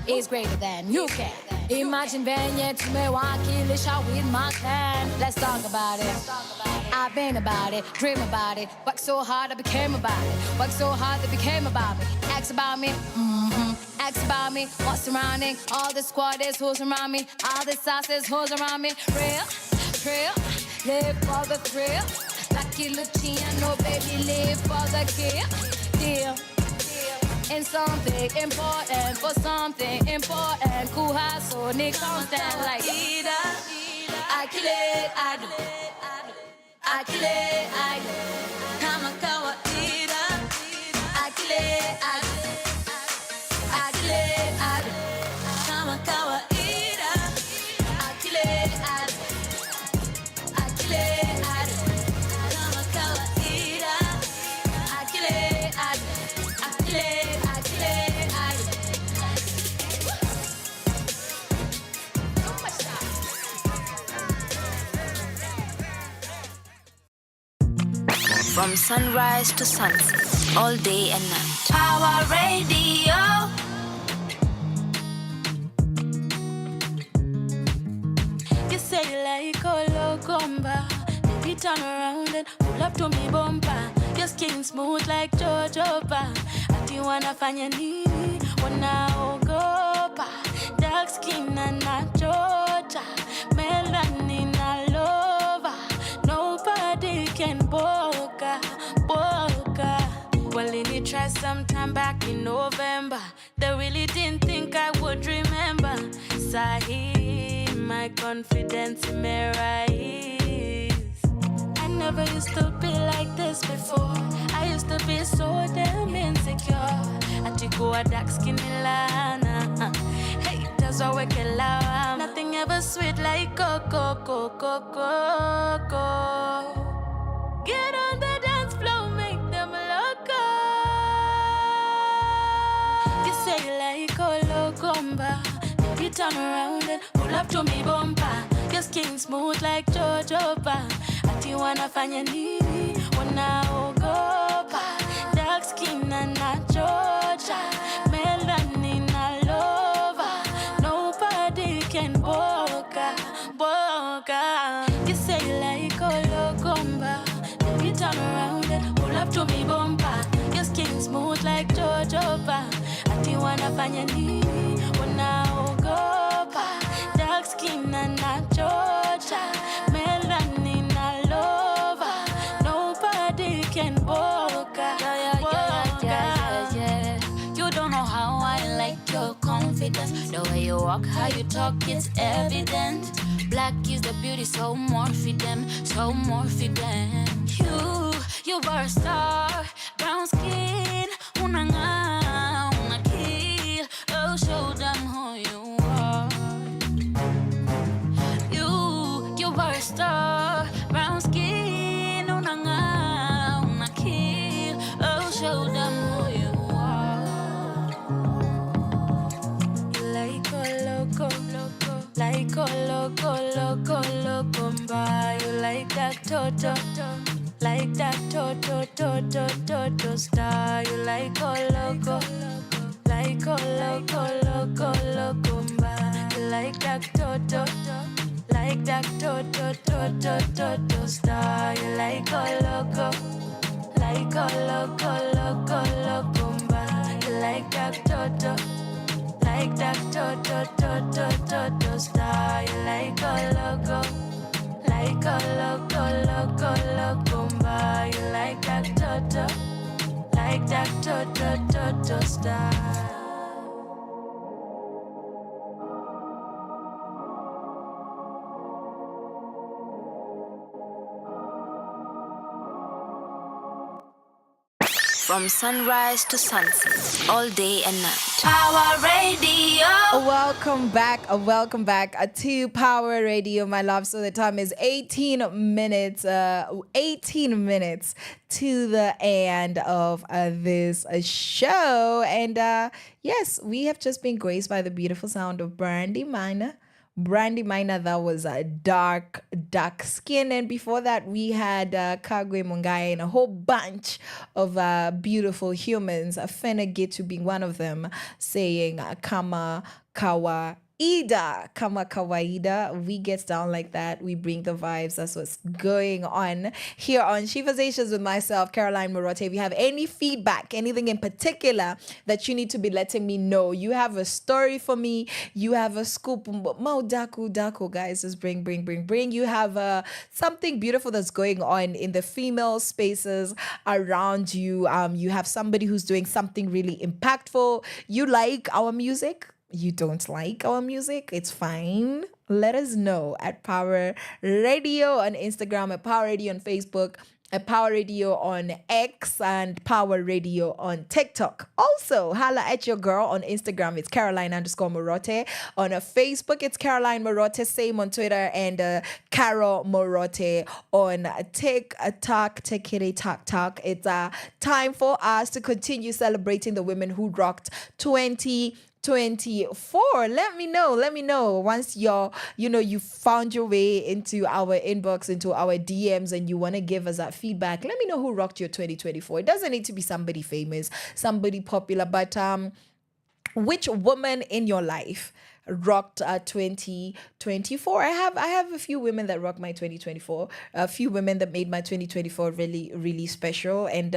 is greater than you can. Imagine venye tumewakilisha with my clan. Let's talk about it. I've been about it, dream about it. Worked so hard I became about it. Worked so hard they became about me. Ask about me, ask about me. What's surrounding? All the squad is who's around me. All the sauce is who's around me. Real, trill. Live for the thrill, Lucky Luciano, baby, live for the kill. Deal, in something important, for something important. Kuha so Nick constant like Ida. I kill it, I do. I kill it, I do. Kamakawa Ida. I kill it, I do. I kill it, I do. Kamakawa Ida. I kill it, I do.
From sunrise to sunset, all day and night. Power Radio.
You say you like all comba. Baby, turn around and pull up to me bumper. Your skin smooth like jojoba. Ati wanafanya nini? Wanaogopa. Dark skin and not Georgia. Melanin na lover. Nobody can boga. Well, they tried sometime back in November. They really didn't think I would remember. Sahi, my confidence in me rise. I never used to be like this before. I used to be so damn insecure. Atiku a dark skin lana. Haters are wicked loud. Nothing ever sweet like coco. Get on the dance.
turn around and pull up to me bumper. Your skin smooth like jojoba. Ati wanafanya nini? Wanaogopa. Dark skin and not Georgia. Melanin all over. Nobody can boka. You say you like Ologomba. Then you turn around and pull up to me bumper. Your skin smooth like jojoba. Ati wanafanya nini? Wanaogopa. Dark skin and not Georgia. Melanin all over. Nobody can boka. Yeah. You don't know how I like your confidence. The way you walk, how you talk, it's evident. Black is the beauty, so more for them, so more for them. You were a star, brown skin, una kill. Oh, show them who you are. You were a star, brown skin, una kill. Oh, show them who you are. You like a loco. Like a loco, mba. You like that toto. Like that toto star. You like a loco. Like a loco, mba. You like that toto. Like that toto star. You like a loco. Like a loco, mba. You like that toto. Like that toto star. You like a logo. Like a loco, mba. You like that toto. Like that toto star.
From sunrise to sunset, all day and night. Power Radio.
Welcome back to Power Radio, my love. So the time is 18 minutes to the end of this show. And yes, we have just been graced by the beautiful sound of Brandy Minor. That was a dark skin, and before that we had Kagwe Mungai and a whole bunch of beautiful humans. Fena Gitu being one of them, saying Kama Kawaida. We get down like that. We bring the vibes. That's what's going on here on Sheversations with myself, Caroline Murote. If you have any feedback, anything in particular that you need to be letting me know, you have a story for me, you have a scoop, daku, guys, just bring. You have something beautiful that's going on in the female spaces around you. You have somebody who's doing something really impactful. You like our music? You don't like our music? It's fine. Let us know at Power Radio on Instagram, at Power Radio on Facebook, at Power Radio on X, and Power Radio on TikTok. Also, holla at your girl on Instagram. It's Caroline_Murote. On Facebook, it's Caroline Murote. Same on Twitter, and Caro Murote on TikTok. TikTok. It's time for us to continue celebrating the women who rocked 2024. Let me know once you found your way into our inbox, into our DMs, and you want to give us that feedback. Let me know who rocked your 2024. It doesn't need to be somebody famous, somebody popular, but which woman in your life rocked 2024. I have a few women that rocked my 2024, a few women that made my 2024 really, really special. And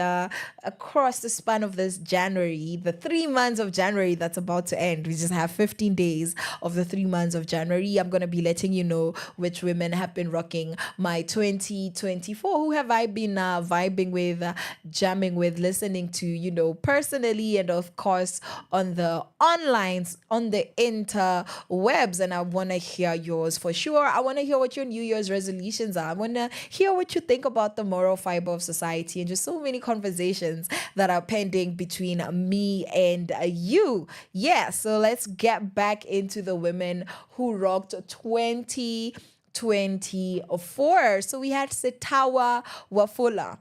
across the span of this January, the 3 months of January that's about to end, we just have 15 days of the 3 months of January. I'm going to be letting you know which women have been rocking my 2024. Who have I been vibing with, jamming with, listening to, personally, and of course on the onlines, on the interwebs. And I want to hear yours for sure. I want to hear what your New Year's resolutions are. I want to hear what you think about the moral fiber of society, and just so many conversations that are pending between me and you. Yeah, so let's get back into the women who rocked 2024. So we had Setawa Wafula,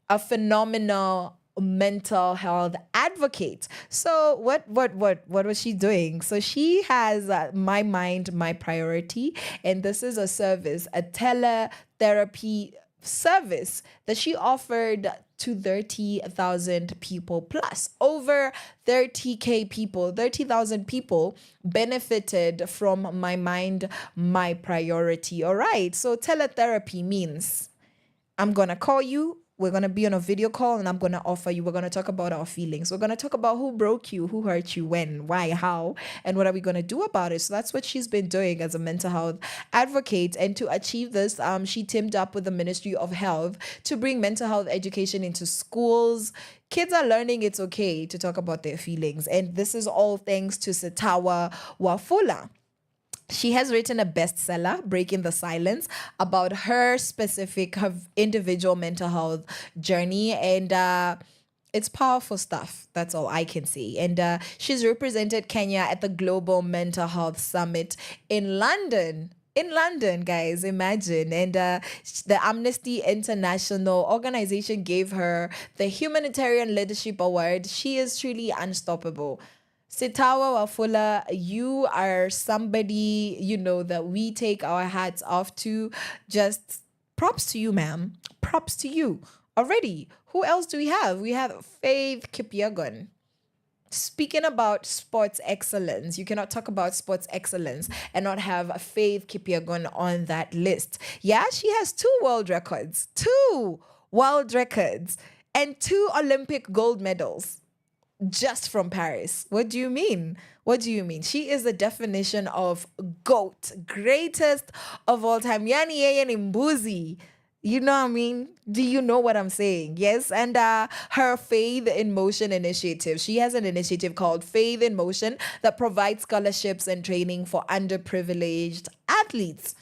a phenomenal mental health advocate. So what was she doing? So she has My Mind, My Priority, and this is a service, a teletherapy service that she offered to 30,000 people plus. Over 30,000 people benefited from My Mind, My Priority. All right. So teletherapy means I'm going to call you. We're going to be on a video call and I'm going to offer you, we're going to talk about our feelings. We're going to talk about who broke you, who hurt you, when, why, how, and what are we going to do about it. So that's what she's been doing as a mental health advocate. And to achieve this, she teamed up with the Ministry of Health to bring mental health education into schools. Kids are learning it's okay to talk about their feelings. And this is all thanks to Setawa Wafula. She has written a bestseller, Breaking the Silence, about her individual mental health journey. And it's powerful stuff. That's all I can say. And she's represented Kenya at the Global Mental Health Summit in London. In London, guys, imagine. And the Amnesty International organization gave her the Humanitarian Leadership Award. She is truly unstoppable. Setawa Wafula, you are somebody, that we take our hats off to. Just props to you, ma'am. Props to you. Already, who else do we have? We have Faith Kipyegon. Speaking about sports excellence, you cannot talk about sports excellence and not have Faith Kipyegon on that list. Yeah, she has 2 world records, and 2 Olympic gold medals. Just from Paris. What do you mean? She is the definition of GOAT, greatest of all time. Yani yeye ni mbuzi. You know what I mean? Do you know what I'm saying? Yes. And her Faith in Motion initiative. She has an initiative called Faith in Motion that provides scholarships and training for underprivileged athletes.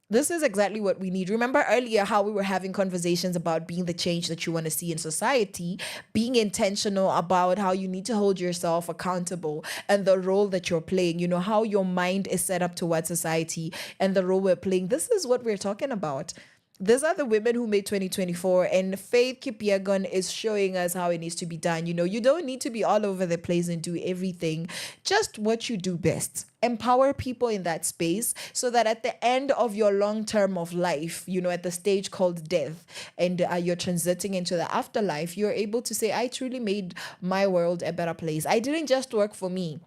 This is exactly what we need. Remember earlier how we were having conversations about being the change that you want to see in society, being intentional about how you need to hold yourself accountable and the role that you're playing, how your mind is set up towards society and the role we're playing. This is what we're talking about. These are the women who made 2024, and Faith Kipyegon is showing us how it needs to be done. You don't need to be all over the place and do everything. Just what you do best. Empower people in that space so that at the end of your long term of life, at the stage called death, and you're transiting into the afterlife, you're able to say, I truly made my world a better place. I didn't just work for me.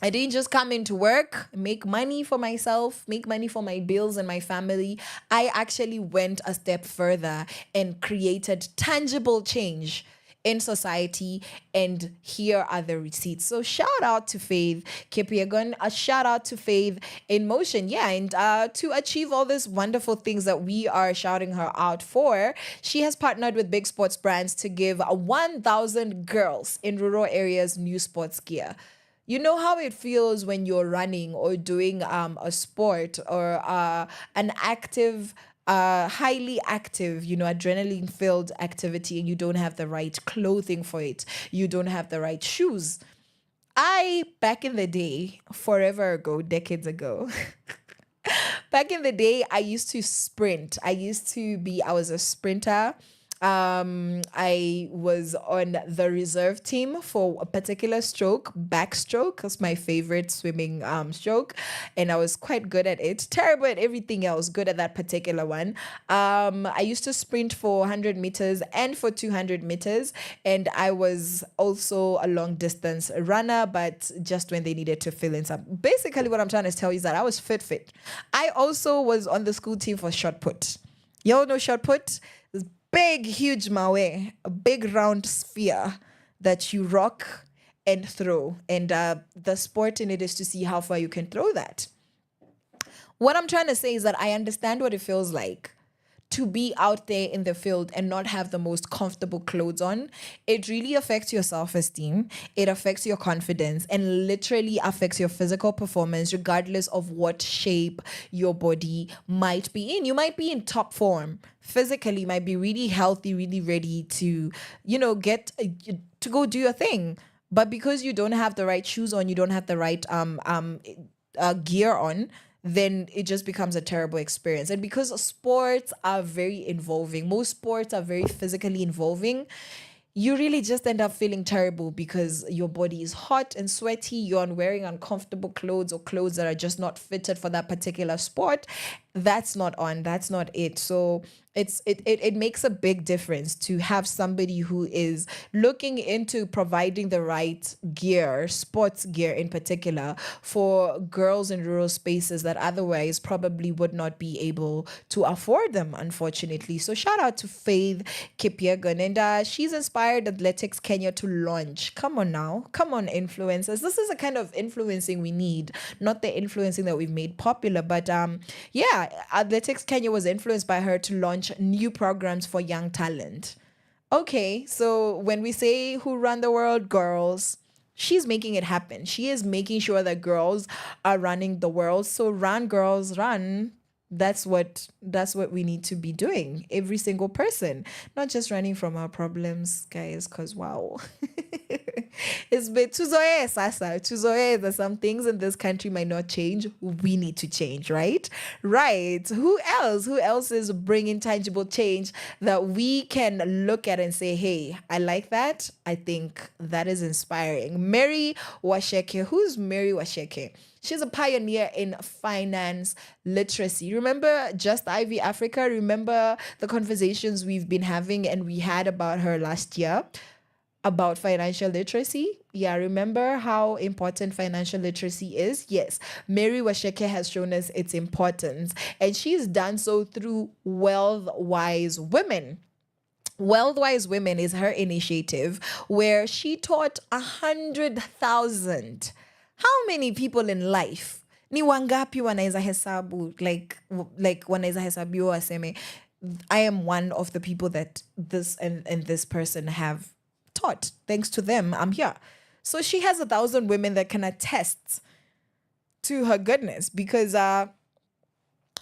I didn't just come into work, make money for myself, make money for my bills and my family. I actually went a step further and created tangible change in society. And here are the receipts. So shout out to Faith Kipyegon, a shout out to Faith in Motion. Yeah, and to achieve all these wonderful things that we are shouting her out for, she has partnered with big sports brands to give 1,000 girls in rural areas new sports gear. You know how it feels when you're running or doing a sport or an active, highly active, adrenaline-filled activity, and you don't have the right clothing for it. You don't have the right shoes. Back in the day, forever ago, decades ago, back in the day, I used to sprint. I was a sprinter. I was on the reserve team for a particular stroke, backstroke. That's my favorite swimming stroke, and I was quite good at it. Terrible at everything else, good at that particular one. I used to sprint for 100 meters and for 200 meters, and I was also a long distance runner, but just when they needed to fill in some. Basically, what I'm trying to tell you is that I was fit. I also was on the school team for shot put. Y'all know shot put? Big, huge mawe, a big round sphere that you rock and throw. And the sport in it is to see how far you can throw that. What I'm trying to say is that I understand what it feels like to be out there in the field and not have the most comfortable clothes on. It really affects your self-esteem. It affects your confidence and literally affects your physical performance, regardless of what shape your body might be in. You might be in top form physically, might be really healthy, really ready to, get to go do your thing. But because you don't have the right shoes on, you don't have the right gear on, then it just becomes a terrible experience. And because sports are very involving, most sports are very physically involving, you really just end up feeling terrible because your body is hot and sweaty. You're wearing uncomfortable clothes or clothes that are just not fitted for that particular sport. That's not on. That's not it. So it makes a big difference to have somebody who is looking into providing the right gear, sports gear in particular, for girls in rural spaces that otherwise probably would not be able to afford them, unfortunately. So shout out to Faith Kipyegon, and she's inspired Athletics Kenya to launch. Come on now, come on, influencers. This is the kind of influencing we need, not the influencing that we've made popular, but yeah, Athletics Kenya was influenced by her to launch new programs for young talent. Okay, so when we say who run the world, girls, she's making it happen. She is making sure that girls are running the world. So run, girls, run. That's what we need to be doing. Every single person, not just running from our problems, guys, because wow. It's been tuzoe sasa. Tuzoe that some things in this country might not change. We need to change, right? Right. Who else? Who else is bringing tangible change that we can look at and say, hey, I like that. I think that is inspiring. Mary Washeke. Who's Mary Washeke? She's a pioneer in finance literacy. Remember Just Ivy Africa? Remember the conversations we've been having and we had about her last year about financial literacy? Yeah, remember how important financial literacy is? Yes, Mary Washeke has shown us its importance, and she's done so through Wealth Wise Women. Wealthwise Women is her initiative where she taught 100,000. How many people in life? Ni wangapi wanaweza hesabu? Like wanaweza hesabiwa waseme, I am one of the people that this and this person have taught. Thanks to them, I'm here. So she has 1,000 women that can attest to her goodness because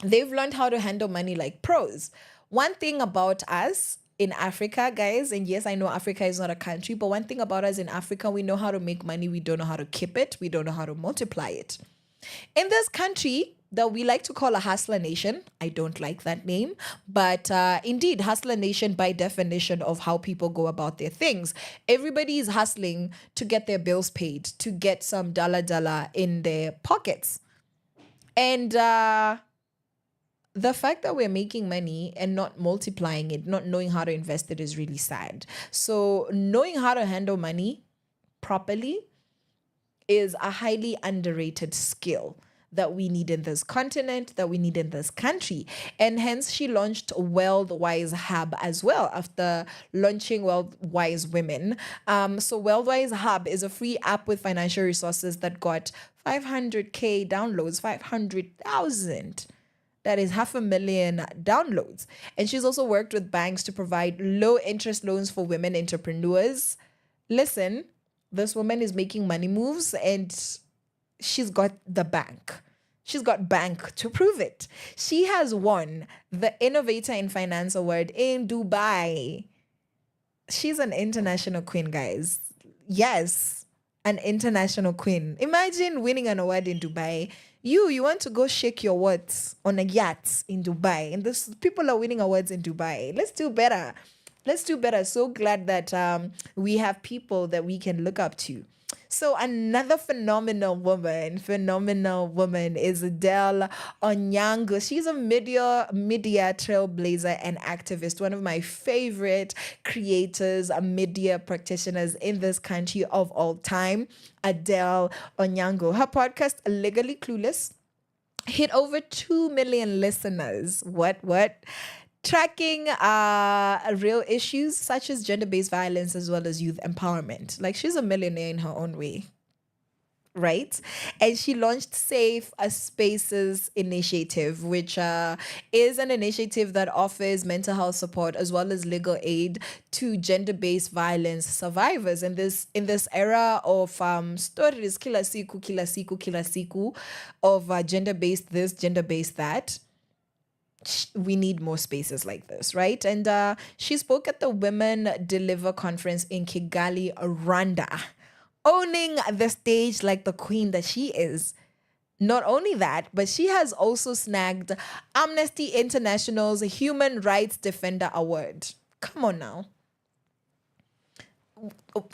they've learned how to handle money like pros. One thing about us in Africa, guys, and yes, I know Africa is not a country, but one thing about us in Africa, we know how to make money. We don't know how to keep it. We don't know how to multiply it. In this country that we like to call a hustler nation, I don't like that name, but indeed, hustler nation by definition of how people go about their things. Everybody is hustling to get their bills paid, to get some dollar in their pockets. And the fact that we're making money and not multiplying it, not knowing how to invest it is really sad. So knowing how to handle money properly is a highly underrated skill that we need in this continent, that we need in this country. And hence she launched Wealth Wise Hub as well after launching Wealth Wise Women. So Wealth Wise Hub is a free app with financial resources that got 500K downloads, 500,000. That is 500,000 downloads. And she's also worked with banks to provide low interest loans for women entrepreneurs. Listen, this woman is making money moves and she's got the bank. She's got bank to prove it. She has won the Innovator in Finance Award in Dubai. She's an international queen, guys. Yes, an international queen. Imagine winning an award in Dubai. You want to go shake your words on a yacht in Dubai. And this people are winning awards in Dubai. Let's do better. Let's do better. So glad that we have people that we can look up to. So another phenomenal woman is Adele Onyango. She's a media trailblazer and activist, one of my favorite creators, media practitioners in this country of all time, Adele Onyango. Her podcast, Legally Clueless, hit over 2 million listeners. What? Tracking real issues such as gender-based violence as well as youth empowerment. Like, she's a millionaire in her own way, right? And she launched Safe Spaces Initiative, which is an initiative that offers mental health support as well as legal aid to gender-based violence survivors. And in this era of stories, kila siku, of gender-based this, gender-based that, we need more spaces like this, right? And she spoke at the Women Deliver conference in Kigali, Rwanda, owning the stage like the queen that she is. Not only that, but she has also snagged Amnesty International's Human Rights Defender Award. Come on now.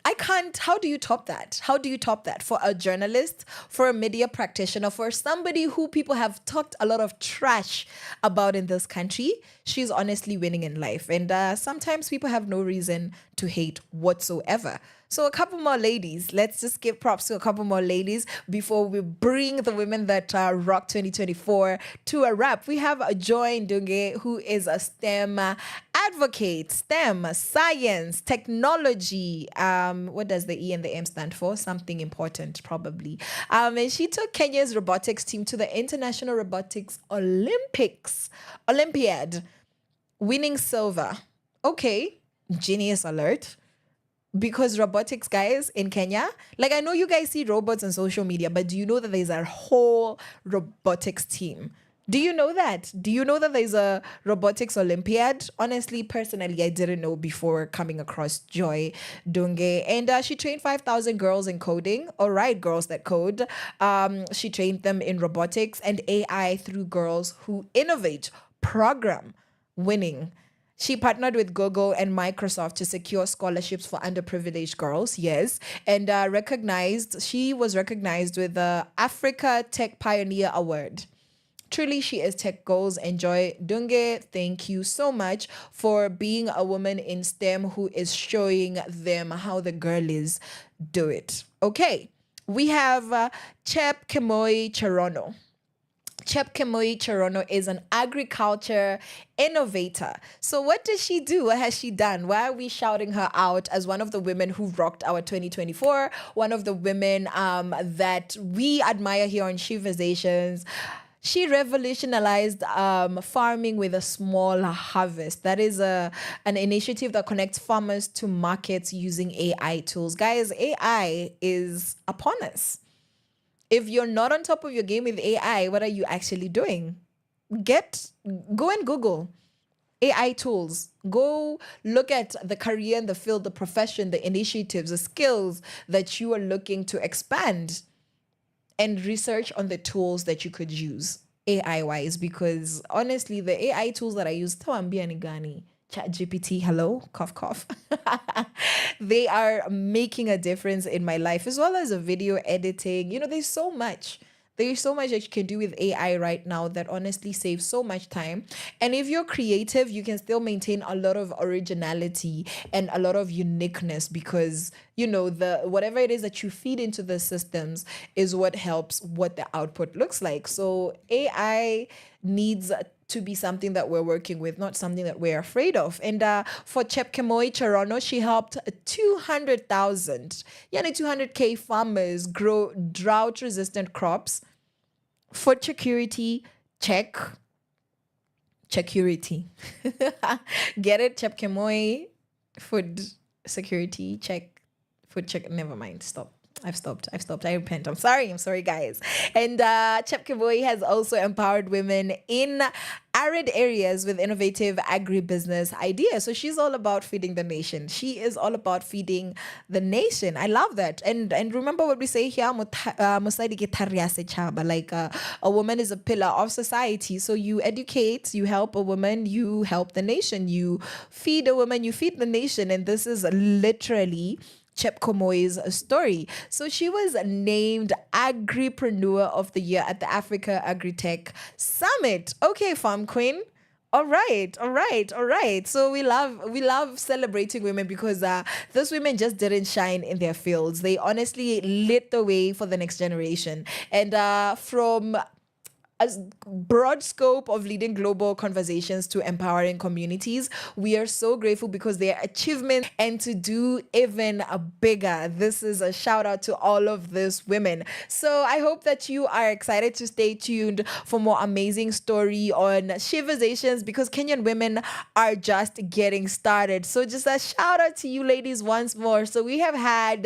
I can't. How do you top that? How do you top that for a journalist, for a media practitioner, for somebody who people have talked a lot of trash about in this country? She's honestly winning in life. And sometimes people have no reason to hate whatsoever. So a couple more ladies. Let's just give props to a couple more ladies before we bring the women that rock 2024 to a wrap. We have Joy Ndunge, who is a STEM advocate. STEM, science, technology. What does the E and the M stand for? Something important, probably. And she took Kenya's robotics team to the International Robotics Olympiad, winning silver. Okay, genius alert. Because robotics guys in Kenya, like I know you guys see robots on social media, but do you know that there's a whole robotics team? Do you know that? Do you know that there's a robotics Olympiad? Honestly, personally, I didn't know before coming across Joy Dunge. And she trained 5,000 girls in coding. All right, girls that code. She trained them in robotics and AI through girls who innovate, program, winning. She partnered with Google and Microsoft to secure scholarships for underprivileged girls, yes, and she was recognized with the Africa Tech Pioneer Award. Truly, she is tech goals. Enjoy Dunge. Thank you so much for being a woman in STEM who is showing them how the girlies do it. Okay, we have Chep Kemoi Cherono. Chep Kemoi Cherono is an agriculture innovator. So what does she do? What has she done? Why are we shouting her out as one of the women who rocked our 2024? One of the women that we admire here on Sheversations. She revolutionized farming with a small harvest. That is an initiative that connects farmers to markets using AI tools. Guys, AI is upon us. If you're not on top of your game with AI, what are you actually doing? Go and Google AI tools. Go look at the career and the field, the profession, the initiatives, the skills that you are looking to expand, and research on the tools that you could use AI-wise. Because honestly, the AI tools that I use, ChatGPT, hello, cough, cough. They are making a difference in my life, as well as a video editing. You know, there's so much. There's so much that you can do with AI right now that honestly saves so much time. And if you're creative, you can still maintain a lot of originality and a lot of uniqueness because, you know, whatever it is that you feed into the systems is what helps what the output looks like. So AI needs to be something that we're working with, not something that we're afraid of. And for Chepkemoi Cherono, she helped 200,000, 200K farmers grow drought-resistant crops. Food security, check. Security. Get it? Chepkemoi, food security, check. Food check. Never mind. Stop. I've stopped. I repent. I'm sorry, guys. And Chepkemoi has also empowered women in arid areas with innovative agribusiness ideas. So she's all about feeding the nation. She is all about feeding the nation. I love that. And remember what we say here, like a woman is a pillar of society. So you educate, you help a woman, you help the nation. You feed a woman, you feed the nation. And this is literally Chepkemoi's story. So she was named Agripreneur of the Year at the Africa Agritech Summit. Okay, Farm Queen. All right. So we love celebrating women because those women just didn't shine in their fields. They honestly lit the way for the next generation. And from a broad scope of leading global conversations to empowering communities, we are so grateful because their achievements and to do even bigger. This is a shout out to all of these women. So I hope that you are excited to stay tuned for more amazing story on Sheversations because Kenyan women are just getting started. So just a shout out to you ladies once more. So we have had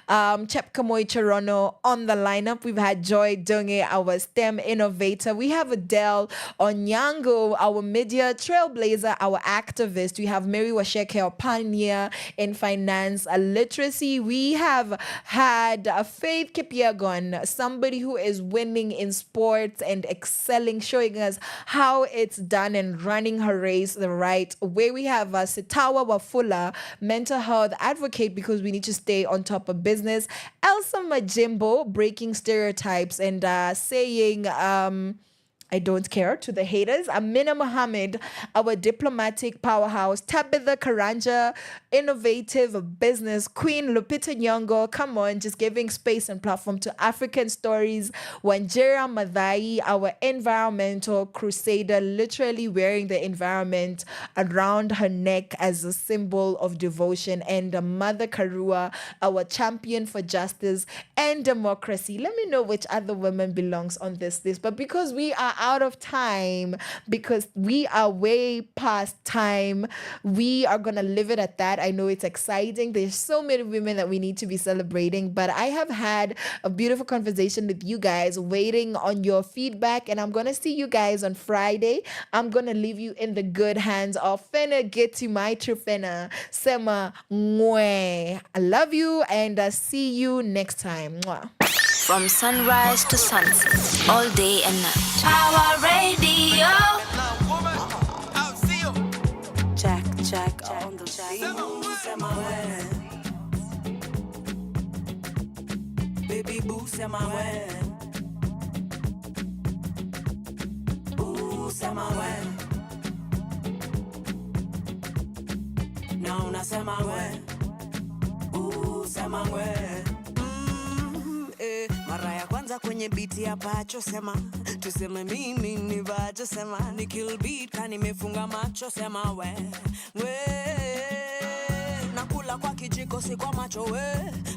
Chepkemoi Cherono on the lineup. We've had Joy Dunge, our STEM innovator. moderator. We have Adele Onyango, our media trailblazer, our activist. We have Mary Washeke, our pioneer in finance literacy. We have had Faith Kipyegon, somebody who is winning in sports and excelling, showing us how it's done and running her race the right way. We have Sitawa Wafula, mental health advocate, because we need to stay on top of business. Elsa Majimbo, breaking stereotypes and saying I don't care to the haters. Amina Mohammed, our diplomatic powerhouse. Tabitha Karanja, innovative business queen. Lupita Nyong'o, come on, just giving space and platform to African stories. Wanjira Madai, our environmental crusader, literally wearing the environment around her neck as a symbol of devotion. And Mother Karua, our champion for justice and democracy. Let me know which other woman belongs on this list. But because we are out of time, because we are way past time, we are gonna live it at that. I know it's exciting. There's so many women that we need to be celebrating, but I have had a beautiful conversation with you guys, waiting on your feedback, and I'm gonna see you guys on Friday. I'm gonna leave you in the good hands of Fena Geti Maitru Fena Sema Mwe. I love you and see you next time. Mwah.
From sunrise to sunset, all day and night. Power Radio.
Jack on the track. Baby boo, say my way. Boo, say my way. No, not say my way. Boo, say my way. Mara ya kwanza kwenye biti ya pacho sema, tuseme mimi ni vajo sema, ni kill beat kani mefunga macho sema we nakula kwa kijiko si kwa macho we,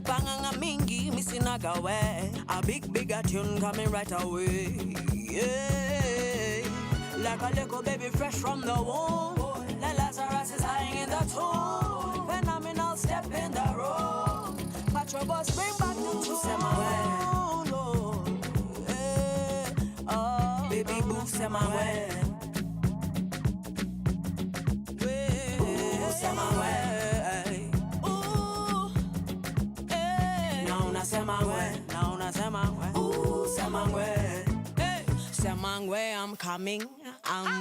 panganga mingi misinaga we, a big tune coming right away, yeah, like a little baby fresh from the womb, like Lazarus is lying in the tomb, phenomenal step in the road, Pacho boss bring back the tune, sema we. Baby boo, say my way. Ooh, say my way. Ooh, hey. No, not say my way. No, not say my way. Ooh, say my way. Hey, say my way. I'm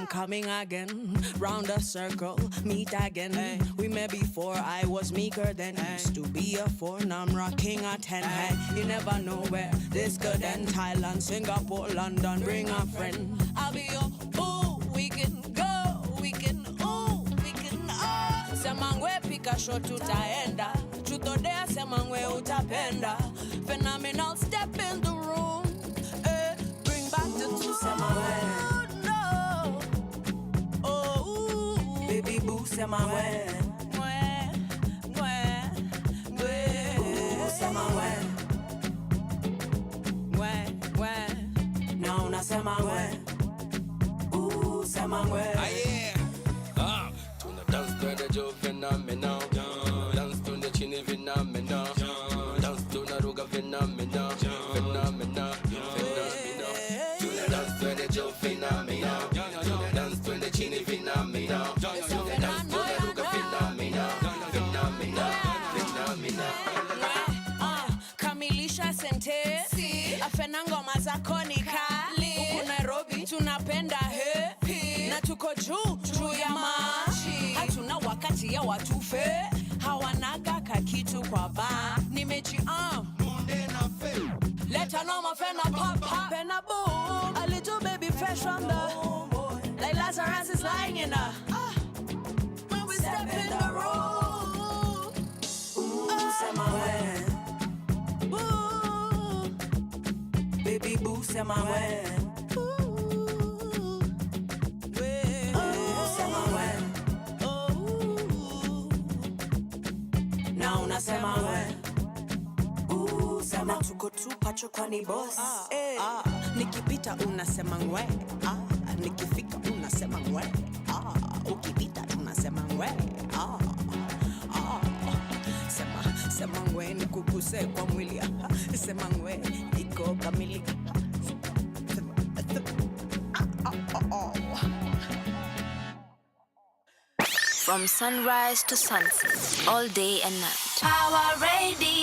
coming again. Round the circle, meet again. Hey. We met before, I was meeker then. Hey. Used to be a 4, now I'm rocking a 10. Hey. You never know where this could end. Thailand, Singapore, London, bring a friend. I'll be your ooh, we can go, we can ooh, we can Semangwe pika shot tutaenda. Tutodea semangwe utapenda. Phenomenal step in the room. Bring back the two semangwe. Baby boo, say my way. Ooh, say my way. No, not say my way. Ooh, say my way.
Ah, yeah. Tuna dance to the Joe phenomenal. Dance to the Chini phenomenal. Dance to the Ruga phenomenal. Phenomenal. Tuna dance to the Joe phenomenal. Dance to the Chini phenomenal.
Kamilisha sente afena ngoma za konika huku Nairobi tunapenda he na tuko juu ya machi, hatuna wakati ya watufe hawanaga kakitu kwa ba nimeji munde na fe leta noma fena pop fena boom, a little baby fresh from the like Lazarus is lying in a when we step in the room.
Ooh, say my way.
Ooh,
baby boo, say my way.
ooh,
Say my way. Now, not say my way. Ooh, say my tuko tu pacho kwani boss.
nikipita unasema ngwe, nikifika unasema ngwe, ukipita unasema ngwe, sema ngwe nikukuse kwa mwili, sema ngwe iko kamili.
From sunrise to sunset, all day and night. Power Radio.